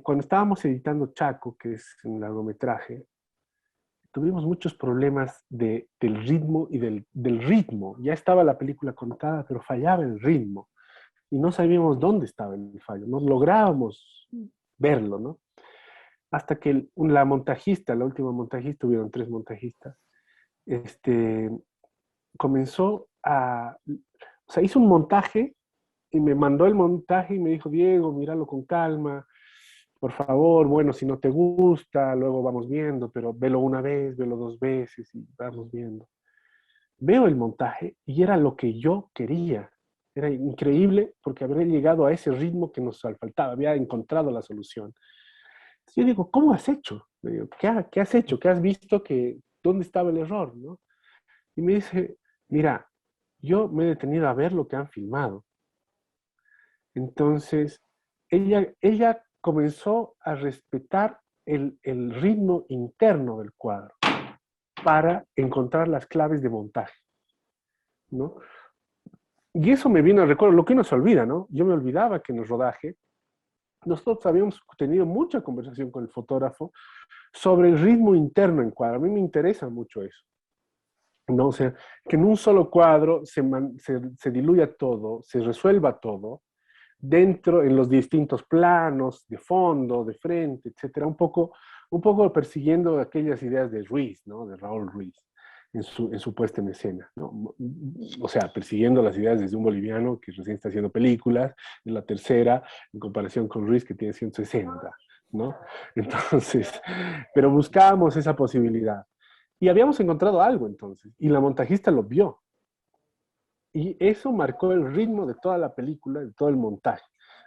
Cuando estábamos editando Chaco, que es un largometraje, tuvimos muchos problemas del ritmo y del ritmo. Ya estaba la película contada, pero fallaba el ritmo y no sabíamos dónde estaba el fallo, no lográbamos verlo, ¿no? Hasta que la montajista, la última montajista, hubieron 3 montajistas, este, comenzó o sea, hizo un montaje y me mandó el montaje y me dijo, Diego, míralo con calma, por favor, bueno, si no te gusta, luego vamos viendo, pero velo una vez, velo 2 veces y vamos viendo. Veo el montaje y era lo que yo quería. Era increíble porque habría llegado a ese ritmo que nos faltaba, había encontrado la solución. Entonces yo digo, ¿cómo has hecho? Le digo, ¿qué has hecho? ¿Qué has visto? ¿Dónde estaba el error? ¿No? Y me dice, mira, yo me he detenido a ver lo que han filmado. Entonces, ella comenzó a respetar el ritmo interno del cuadro para encontrar las claves de montaje, ¿no? Y eso me vino a recuerdo, lo que uno se olvida, ¿no? Yo me olvidaba que en el rodaje nosotros habíamos tenido mucha conversación con el fotógrafo sobre el ritmo interno en cuadro. A mí me interesa mucho eso, ¿no? O sea, que en un solo cuadro se diluya todo, se resuelva todo, dentro, en los distintos planos, de fondo, de frente, etcétera, un poco persiguiendo aquellas ideas de Ruiz, ¿no? De Raúl Ruiz, en su puesta en escena, ¿no? O sea, persiguiendo las ideas desde un boliviano que recién está haciendo películas, de la tercera, en comparación con Ruiz que tiene 160, ¿no? Entonces, pero buscábamos esa posibilidad. Y habíamos encontrado algo entonces, y la montajista lo vio, y eso marcó el ritmo de toda la película, de todo el montaje,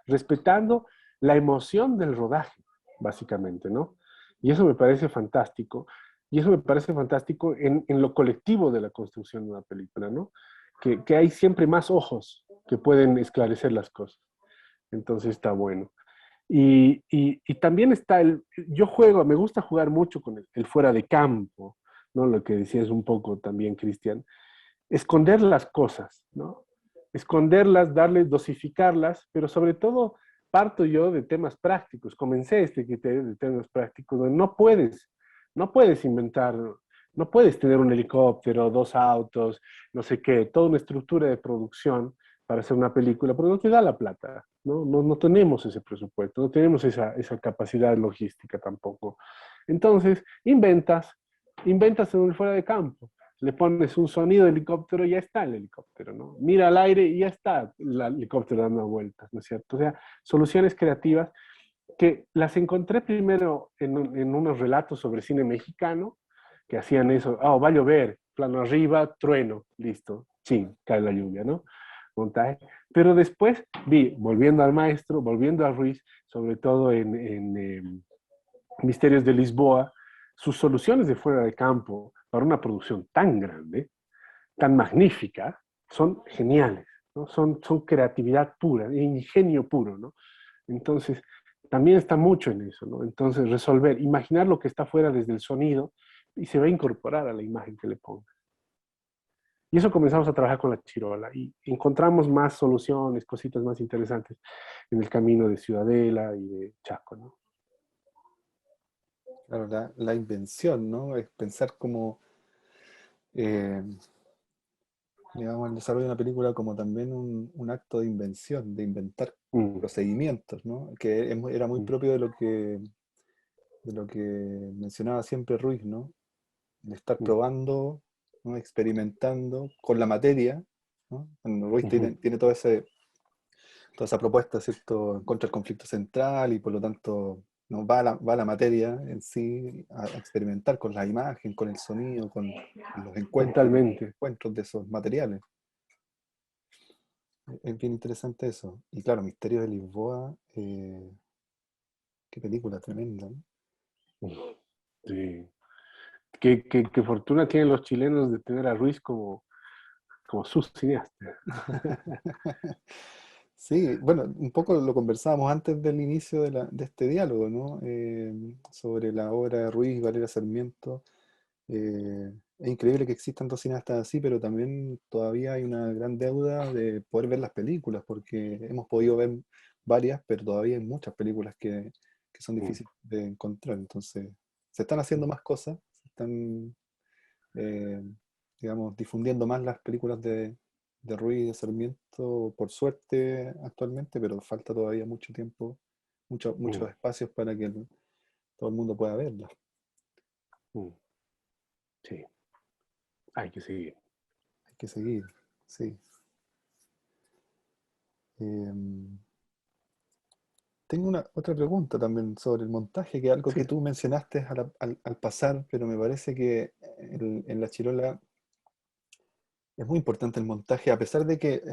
respetando la emoción del rodaje, básicamente, ¿no? Y eso me parece fantástico. Y eso me parece fantástico en lo colectivo de la construcción de una película, ¿no? Que hay siempre más ojos que pueden esclarecer las cosas. Entonces está bueno. Y también está yo juego, me gusta jugar mucho con el fuera de campo, ¿no? Lo que decías un poco también, Cristian, esconder las cosas, ¿no? Esconderlas, darles, dosificarlas, pero sobre todo parto yo de temas prácticos. Comencé este criterio de temas prácticos, donde no puedes inventar, no puedes tener un helicóptero, 2 autos, no sé qué, toda una estructura de producción para hacer una película, porque no te da la plata, ¿no? No tenemos ese presupuesto, no tenemos esa capacidad logística tampoco. Entonces, inventas en un fuera de campo, le pones un sonido de helicóptero y ya está el helicóptero, ¿no? Mira al aire y ya está el helicóptero dando vueltas, ¿no es cierto? O sea, soluciones creativas que las encontré primero en unos relatos sobre cine mexicano que hacían eso, va a llover, plano arriba, trueno, listo, sí, cae la lluvia, ¿no? Montaje. Pero después vi, volviendo al maestro, volviendo a Ruiz, sobre todo en Misterios de Lisboa, sus soluciones de fuera de campo para una producción tan grande, tan magnífica, son geniales, ¿no? Son creatividad pura, ingenio puro, ¿no? Entonces, también está mucho en eso, ¿no? Entonces, imaginar lo que está fuera desde el sonido y se va a incorporar a la imagen que le ponga. Y eso comenzamos a trabajar con la Chirola y encontramos más soluciones, cositas más interesantes en el camino de Ciudadela y de Chaco, ¿no? Claro, la invención, ¿no? Es pensar como, eh, digamos, el desarrollo de una película como también un acto de invención, de inventar Mm, procedimientos, ¿no? Que era muy mm, propio de lo que mencionaba siempre Ruiz, ¿no? De estar mm, probando, ¿no? Experimentando con la materia, ¿no? Bueno, Ruiz ujú, tiene toda esa propuesta, ¿cierto?, contra el conflicto central y por lo tanto no va a la materia en sí a experimentar con la imagen, con el sonido, con los totalmente. encuentros de esos materiales. Es bien interesante eso. Y claro, Misterio de Lisboa, qué película tremenda, ¿no? Sí. Qué fortuna tienen los chilenos de tener a Ruiz como su cineasta. Sí, bueno, un poco lo conversábamos antes del inicio de este diálogo, ¿no? Sobre la obra de Ruiz y Valera Sarmiento. Es increíble que existan dos cineastas así, pero también todavía hay una gran deuda de poder ver las películas, porque hemos podido ver varias, pero todavía hay muchas películas que son Mm, difíciles de encontrar. Entonces, se están haciendo más cosas, se están, eh, digamos, difundiendo más las películas de Ruiz y de Sarmiento, por suerte, actualmente, pero falta todavía mucho tiempo, mm, muchos espacios para que todo el mundo pueda verlas. mm. Sí, hay que seguir. Hay que seguir, sí. Em, Tengo una otra pregunta también sobre el montaje, que es algo que Sí. tú mencionaste al pasar, pero me parece que en La Chirola es muy importante el montaje, a pesar de que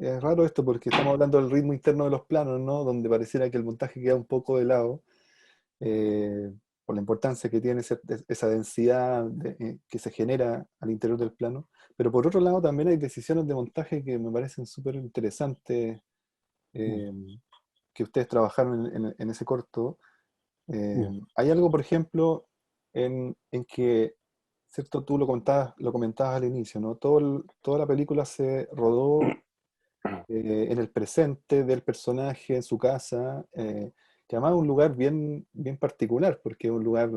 es raro esto porque estamos hablando del ritmo interno de los planos, ¿no? Donde pareciera que el montaje queda un poco de lado, eh, por la importancia que tiene esa densidad que se genera al interior del plano. Pero por otro lado también hay decisiones de montaje que me parecen súper interesantes, Mm, eh, que ustedes trabajaron en ese corto. mm, Hay algo, por ejemplo, en que, ¿cierto? Tú lo comentabas al inicio, ¿no? Toda la película se rodó en el presente del personaje, en su casa, que además es un lugar bien, bien particular, porque es un lugar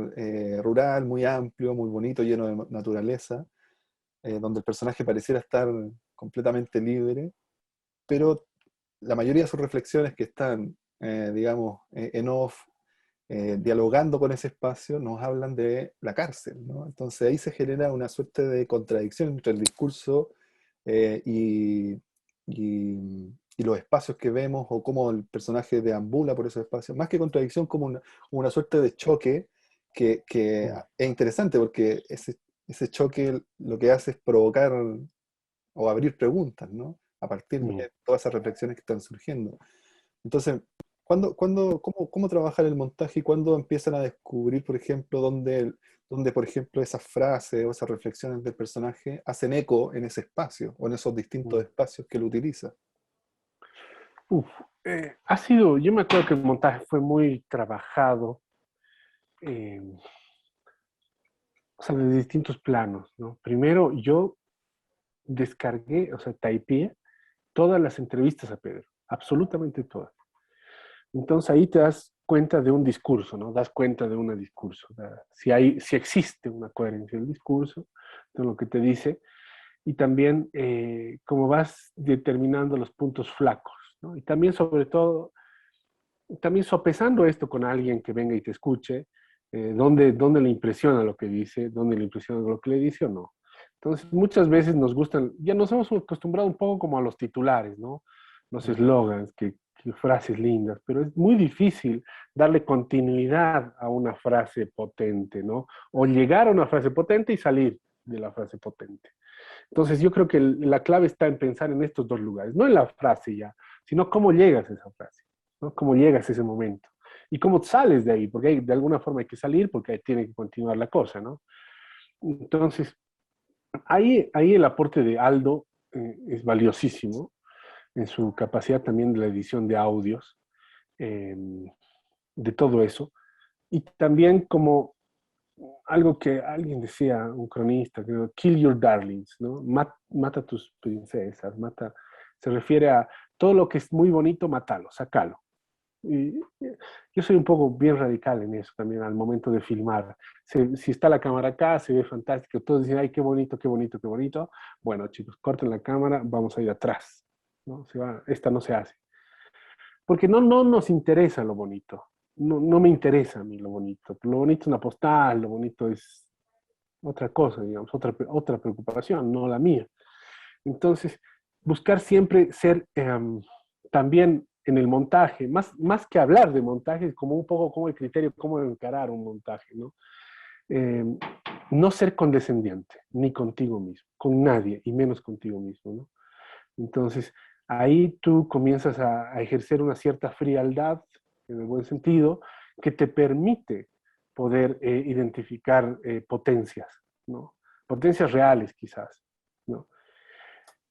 rural, muy amplio, muy bonito, lleno de naturaleza, donde el personaje pareciera estar completamente libre, pero la mayoría de sus reflexiones que están, digamos, en off, dialogando con ese espacio, nos hablan de la cárcel, ¿no? Entonces ahí se genera una suerte de contradicción entre el discurso eh, y, y los espacios que vemos o cómo el personaje deambula por esos espacios, más que contradicción, como una suerte de choque que mm, es interesante porque ese choque lo que hace es provocar o abrir preguntas, ¿no? A partir mm. de todas esas reflexiones que están surgiendo. Entonces, cómo trabajar el montaje y cuándo empiezan a descubrir, por ejemplo, dónde, por ejemplo, esas frases o esas reflexiones del personaje hacen eco en ese espacio o en esos distintos Mm. espacios que él utiliza? Uf, yo me acuerdo que el montaje fue muy trabajado, eh, o sea, de distintos planos, ¿no? Primero yo descargué, o sea, typeé todas las entrevistas a Pedro, absolutamente todas. Entonces ahí te das cuenta de un discurso, ¿no? Das cuenta de un discurso. Si existe una coherencia del discurso, de lo que te dice, y también cómo vas determinando los puntos flacos, ¿no? Y también, sobre todo, también sopesando esto con alguien que venga y te escuche, dónde le impresiona lo que dice, dónde le impresiona lo que le dice o no. Entonces, muchas veces nos gustan, ya nos hemos acostumbrado un poco como a los titulares, ¿no? Los Mm, eslogans, que frases lindas, pero es muy difícil darle continuidad a una frase potente, ¿no? O llegar a una frase potente y salir de la frase potente. Entonces, yo creo que la clave está en pensar en estos dos lugares, no en la frase ya, sino cómo llegas a esa frase, ¿no? Cómo llegas a ese momento y cómo sales de ahí, porque de alguna forma hay que salir porque ahí tiene que continuar la cosa, ¿no? Entonces, ahí el aporte de Aldo es valiosísimo en su capacidad también de la edición de audios, eh, de todo eso. Y también como algo que alguien decía, un cronista, creo, kill your darlings, ¿no? Mata a tus princesas, se refiere a todo lo que es muy bonito, mátalo, sácalo. Y yo soy un poco bien radical en eso también al momento de filmar. Si está la cámara acá, se ve fantástico, todos dicen, ay, qué bonito, qué bonito, qué bonito. Bueno, chicos, corten la cámara, vamos a ir atrás, ¿no? Esta no se hace. Porque no nos interesa lo bonito. No me interesa a mí lo bonito. Lo bonito es una postal, lo bonito es otra cosa, digamos, otra preocupación, no la mía. Entonces, buscar siempre ser también en el montaje, más que hablar de montaje, como un poco como el criterio, cómo encarar un montaje, ¿no? Eh, no ser condescendiente, ni contigo mismo, con nadie, y menos contigo mismo, ¿no? Entonces, ahí tú comienzas a ejercer una cierta frialdad, en el buen sentido, que te permite poder identificar potencias, ¿no? Potencias reales quizás, ¿no?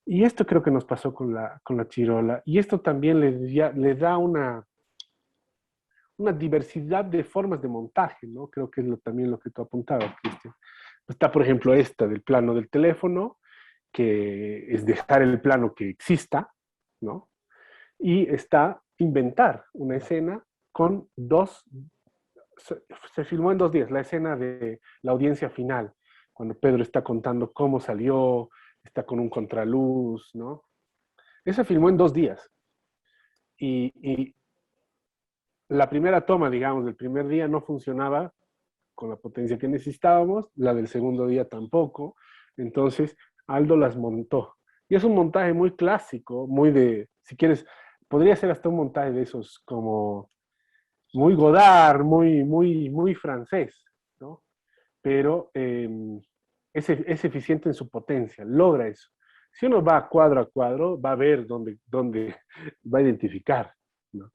Y esto creo que nos pasó con la chirola. Y esto también le da una diversidad de formas de montaje, ¿no? Creo que es también lo que tú apuntabas, Cristian. Está, por ejemplo, esta del plano del teléfono, que es dejar el plano que exista, ¿no? Y está inventar una escena con se filmó en 2 días, la escena de la audiencia final, cuando Pedro está contando cómo salió, está con un contraluz, ¿no? Esa filmó en 2 días. Y la primera toma, digamos, del primer día no funcionaba con la potencia que necesitábamos, la del segundo día tampoco. Entonces, Aldo las montó. Y es un montaje muy clásico, muy de, si quieres, podría ser hasta un montaje de esos como muy Godard, muy francés, ¿no? Pero es eficiente en su potencia, logra eso. Si uno va cuadro a cuadro, va a ver dónde va a identificar, ¿no?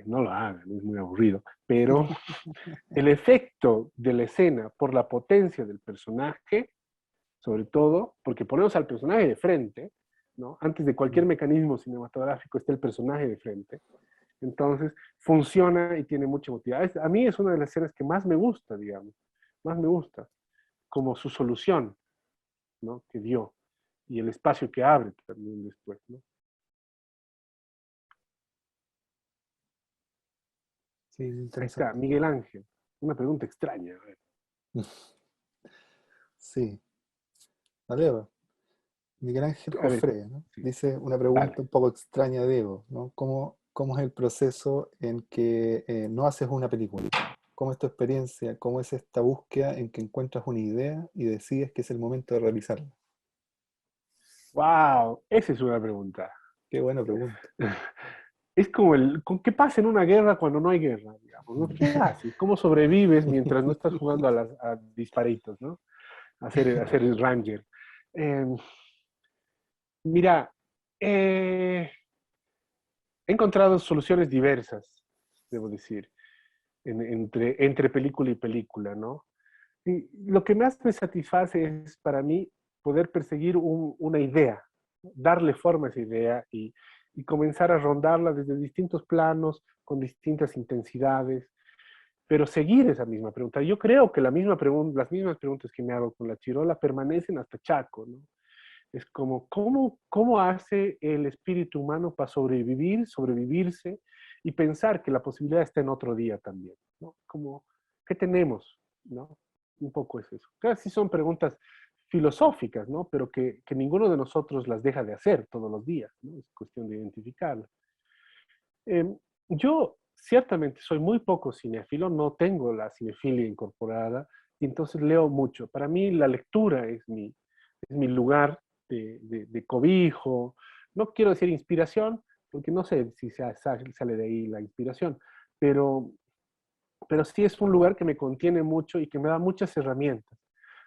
No lo hagan, es muy aburrido, pero el efecto de la escena por la potencia del personaje, sobre todo, porque ponemos al personaje de frente, ¿no? Antes de cualquier mecanismo cinematográfico está el personaje de frente, entonces funciona y tiene mucha motivación. A mí es una de las escenas que más me gusta, digamos, más me gusta, como su solución, ¿no? Que dio, y el espacio que abre también después, ¿no? Sí, Ahí está, interesante. Miguel Ángel, una pregunta extraña. A ver. Sí, vale. Miguel Ángel A ver, Jofre, ¿no? sí, Dice una dale. pregunta un poco extraña, Diego, ¿no? ¿Cómo es el proceso en que no haces una película? ¿Cómo es tu experiencia? ¿Cómo es esta búsqueda en que encuentras una idea y decides que es el momento de realizarla? Wow, esa es una pregunta. Qué buena pregunta. Es como ¿qué pasa en una guerra cuando no hay guerra, digamos, ¿no? ¿Qué haces? ¿Cómo sobrevives mientras no estás jugando a disparitos, ¿no? A ser el Ranger. Eh, mira, he encontrado soluciones diversas, debo decir, entre película y película, ¿no? Y lo que más me satisface es para mí poder perseguir una idea, darle forma a esa idea y comenzar a rondarla desde distintos planos, con distintas intensidades, pero seguir esa misma pregunta. Yo creo que las mismas preguntas que me hago con la chirola permanecen hasta Chaco, ¿no? Es como, ¿cómo hace el espíritu humano para sobrevivirse y pensar que la posibilidad está en otro día también, ¿no? Como, ¿qué tenemos, no? Un poco es eso. Casi son preguntas filosóficas, ¿no? Pero que ninguno de nosotros las deja de hacer todos los días, ¿no? Es cuestión de identificarlas. Yo ciertamente soy muy poco cinéfilo, no tengo la cinefilia incorporada, y entonces leo mucho. Para mí la lectura es mi lugar de cobijo. No quiero decir inspiración, porque no sé si sale de ahí la inspiración, pero, pero sí es un lugar que me contiene mucho y que me da muchas herramientas.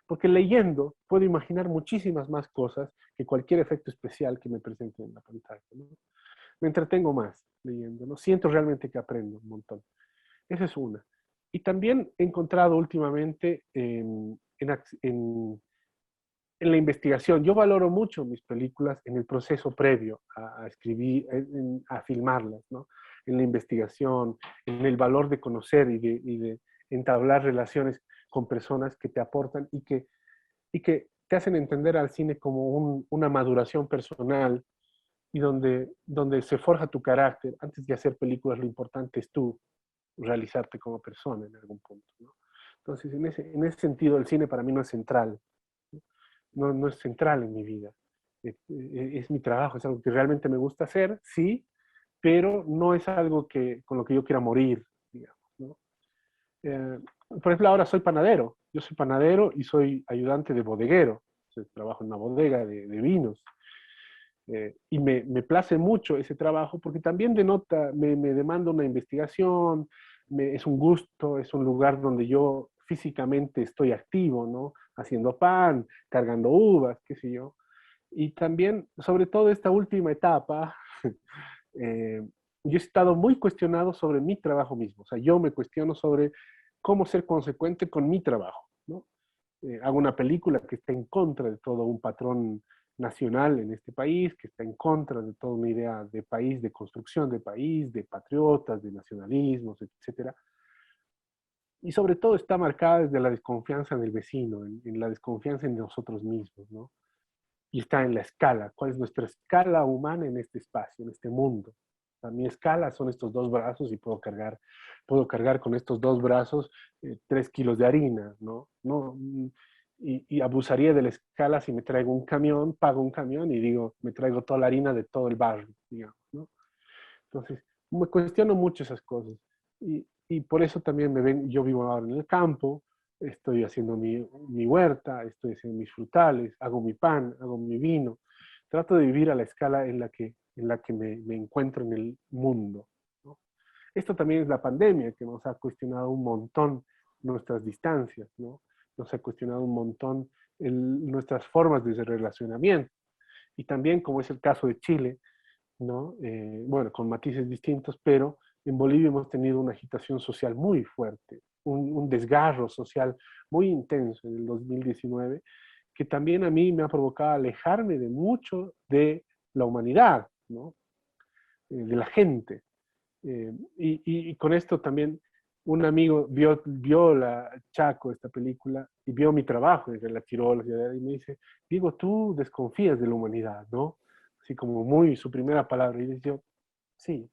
Porque leyendo puedo imaginar muchísimas más cosas que cualquier efecto especial que me presente en la pantalla, ¿no? Me entretengo más leyendo, ¿no? Siento realmente que aprendo un montón. Esa es una. Y también he encontrado últimamente en la investigación. Yo valoro mucho mis películas en el proceso previo a escribir, a filmarlas, ¿no? En la investigación, en el valor de conocer y de entablar relaciones, con personas que te aportan y que te hacen entender al cine como una maduración personal y donde se forja tu carácter. Antes de hacer películas, lo importante es tú realizarte como persona en algún punto, ¿no? Entonces, en ese sentido, el cine para mí no es central, no es central en mi vida. Es mi trabajo, es algo que realmente me gusta hacer, sí, pero no es algo con lo que yo quiera morir, digamos, ¿no? Por ejemplo, ahora soy panadero. Yo soy panadero y soy ayudante de bodeguero. Trabajo en una bodega de vinos. Y me place mucho ese trabajo porque también me demanda una investigación, es un gusto, es un lugar donde yo físicamente estoy activo, ¿no? Haciendo pan, cargando uvas, qué sé yo. Y también, sobre todo esta última etapa, eh, yo he estado muy cuestionado sobre mi trabajo mismo. O sea, yo me cuestiono sobre cómo ser consecuente con mi trabajo, ¿no? Hago una película que está en contra de todo un patrón nacional en este país, que está en contra de toda una idea de país, de construcción de país, de patriotas, de nacionalismos, etcétera. Y sobre todo está marcada desde la desconfianza en el vecino, en la desconfianza en nosotros mismos, ¿no? Y está en la escala. ¿Cuál es nuestra escala humana en este espacio, en este mundo? O sea, mi escala son estos dos brazos y puedo cargar con estos dos brazos 3 kilos de harina, ¿no? No y abusaría de la escala si me traigo un camión, pago un camión y digo, me traigo toda la harina de todo el barrio, digamos, ¿no? Entonces, me cuestiono mucho esas cosas. Y por eso también yo vivo ahora en el campo, estoy haciendo mi huerta, estoy haciendo mis frutales, hago mi pan, hago mi vino. Trato de vivir a la escala en la que me encuentro en el mundo, ¿no? Esto también es la pandemia que nos ha cuestionado un montón nuestras distancias, ¿no? Nos ha cuestionado un montón nuestras formas de relacionamiento. Y también, como es el caso de Chile, ¿no? Bueno, con matices distintos, pero en Bolivia hemos tenido una agitación social muy fuerte, un desgarro social muy intenso en el 2019, que también a mí me ha provocado alejarme de mucho de la humanidad, ¿no? De la gente. Y con esto también un amigo vio la Chaco, esta película, y vio mi trabajo en la Chirola, y me dice, Diego, tú desconfías de la humanidad, ¿no? Así como muy su primera palabra. Y le yo, sí,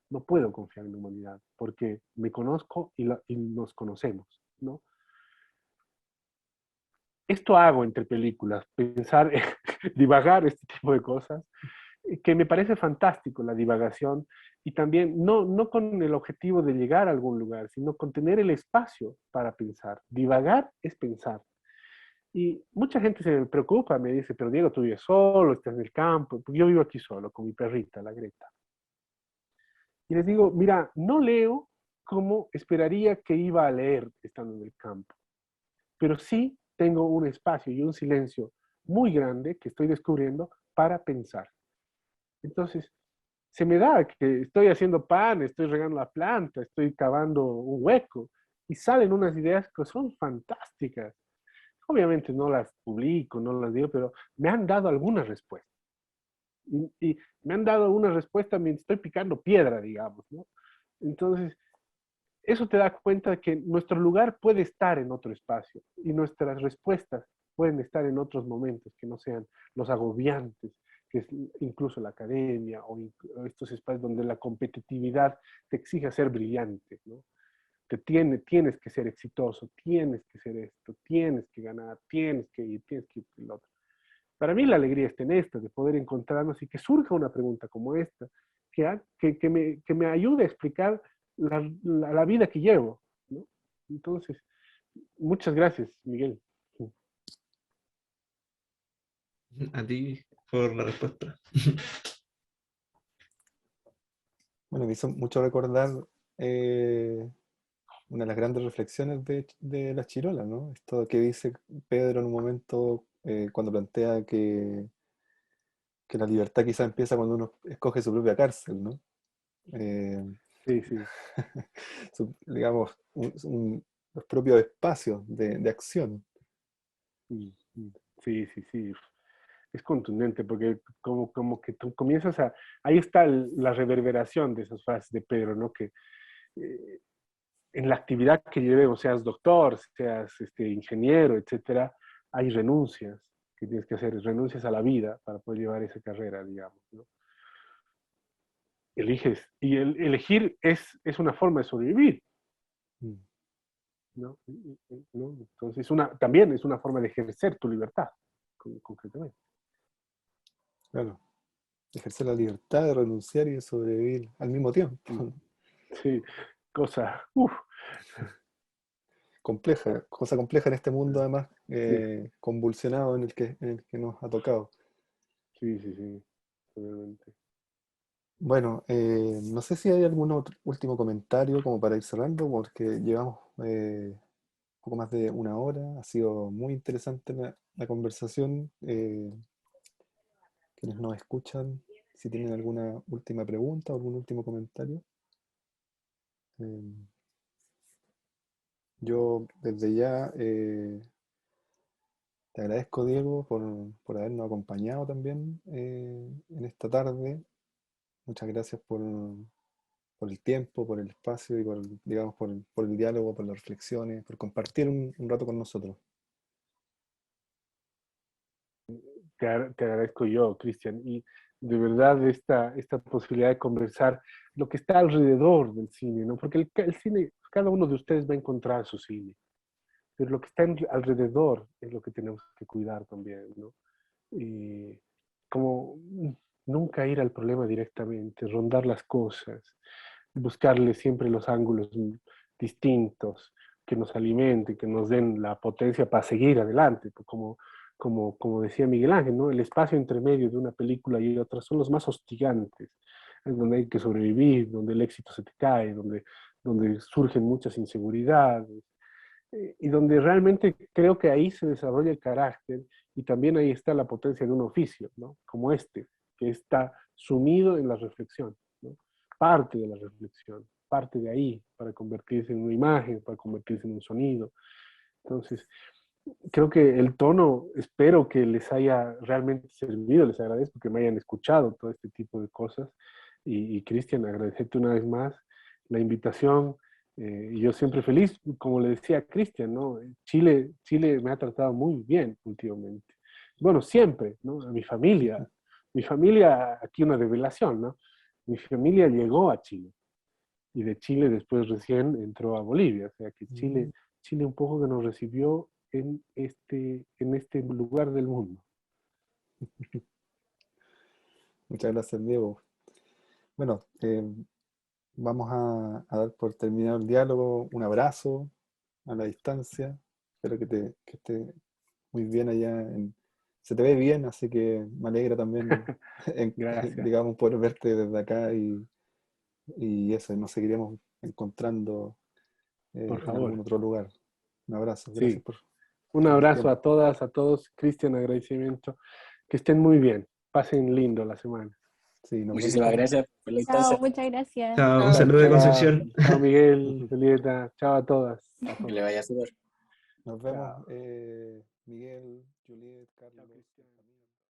no puedo confiar en la humanidad, porque me conozco y nos conocemos, ¿no? Esto hago entre películas, pensar, divagar este tipo de cosas, que me parece fantástico la divagación y también no con el objetivo de llegar a algún lugar, sino con tener el espacio para pensar. Divagar es pensar. Y mucha gente se me preocupa, me dice, pero Diego, tú vives solo, estás en el campo. Pues yo vivo aquí solo con mi perrita, la Greta. Y les digo, mira, no leo como esperaría que iba a leer estando en el campo, pero sí tengo un espacio y un silencio muy grande que estoy descubriendo para pensar. Entonces, se me da que estoy haciendo pan, estoy regando la planta, estoy cavando un hueco y salen unas ideas que son fantásticas. Obviamente no las publico, no las digo, pero me han dado algunas respuestas. Y me han dado una respuesta mientras estoy picando piedra, digamos, ¿no? Entonces, eso te da cuenta de que nuestro lugar puede estar en otro espacio y nuestras respuestas pueden estar en otros momentos que no sean los agobiantes, que es incluso la academia o estos espacios donde la competitividad te exige ser brillante, ¿no? Tienes que ser exitoso, tienes que ser esto, tienes que ganar, tienes que ir el otro. Para mí la alegría está en esto, de poder encontrarnos y que surja una pregunta como esta, que me ayude a explicar la vida que llevo, ¿no? Entonces, muchas gracias, Miguel. A ti por la respuesta. Bueno, me hizo mucho recordar una de las grandes reflexiones de la Chirola, ¿no? Esto que dice Pedro en un momento cuando plantea que la libertad quizá empieza cuando uno escoge su propia cárcel, ¿no? Eh, Sí, sí. digamos, los propios espacios de acción. Mm, mm. Sí, sí, sí. Es contundente porque como que tú comienzas ahí está la reverberación de esas frases de Pedro, ¿no? Que en la actividad que llevemos, seas doctor, seas ingeniero, etcétera, hay renuncias que tienes que hacer, renuncias a la vida para poder llevar esa carrera, digamos, ¿no? Eliges, y elegir es una forma de sobrevivir, Mm. ¿no? ¿No? Entonces, también es una forma de ejercer tu libertad, concretamente. Claro, ejercer la libertad de renunciar y de sobrevivir al mismo tiempo. Sí, cosa, Compleja, cosa compleja en este mundo además sí, convulsionado en el que nos ha tocado. sí, totalmente. Bueno, no sé si hay algún otro último comentario como para ir cerrando, porque llevamos poco más de una hora. Ha sido muy interesante la conversación. Quienes nos escuchan, si tienen alguna última pregunta o algún último comentario. Eh, yo desde ya te agradezco, Diego, por habernos acompañado también en esta tarde. Muchas gracias por el tiempo, por el espacio y digamos, por el diálogo, por las reflexiones, por compartir un rato con nosotros. Te agradezco yo, Cristian, y de verdad esta posibilidad de conversar lo que está alrededor del cine, ¿no? Porque el cine, cada uno de ustedes va a encontrar su cine, pero lo que está alrededor es lo que tenemos que cuidar también, ¿no? Y como nunca ir al problema directamente, rondar las cosas, buscarle siempre los ángulos distintos que nos alimenten, que nos den la potencia para seguir adelante, pues como decía Miguel Ángel, ¿no? El espacio entre medio de una película y otra son los más hostigantes, es donde hay que sobrevivir, donde el éxito se te cae, donde surgen muchas inseguridades, y donde realmente creo que ahí se desarrolla el carácter y también ahí está la potencia de un oficio, ¿no? Como que está sumido en la reflexión, ¿no? Parte de la reflexión, parte de ahí para convertirse en una imagen, para convertirse en un sonido. Entonces, creo que el tono, espero que les haya realmente servido, les agradezco que me hayan escuchado todo este tipo de cosas. Y Cristian, agradecerte una vez más la invitación. Y yo siempre feliz, como le decía a Cristian, ¿no? Chile me ha tratado muy bien últimamente. Bueno, siempre, ¿no? A mi familia, aquí una revelación, ¿no? Mi familia llegó a Chile y de Chile después recién entró a Bolivia, o sea que Mm. Chile un poco que nos recibió en este lugar del mundo. Muchas gracias, Diego. Bueno, vamos a dar por terminado el diálogo. Un abrazo a la distancia. Espero que esté muy bien allá. Se te ve bien, así que me alegra también, Gracias, digamos, poder verte desde acá y eso, y nos seguiremos encontrando por en algún favor. otro lugar. Un abrazo. Gracias Sí, un por el abrazo tiempo. a todas, a todos. Cristian, agradecimiento. Que estén muy bien. Pasen lindo la semana. Sí, nos vemos. Muchísimas gracias por la Chao, instancia. muchas gracias. Chao, un Chao. Chao, saludo de chao. Concepción. Chao, Miguel, Julieta. Chao a todas. A Que todos. le vaya súper. Nos vemos, Chao. Miguel, Juliet, Chao, Carlos, Cristian. Camila.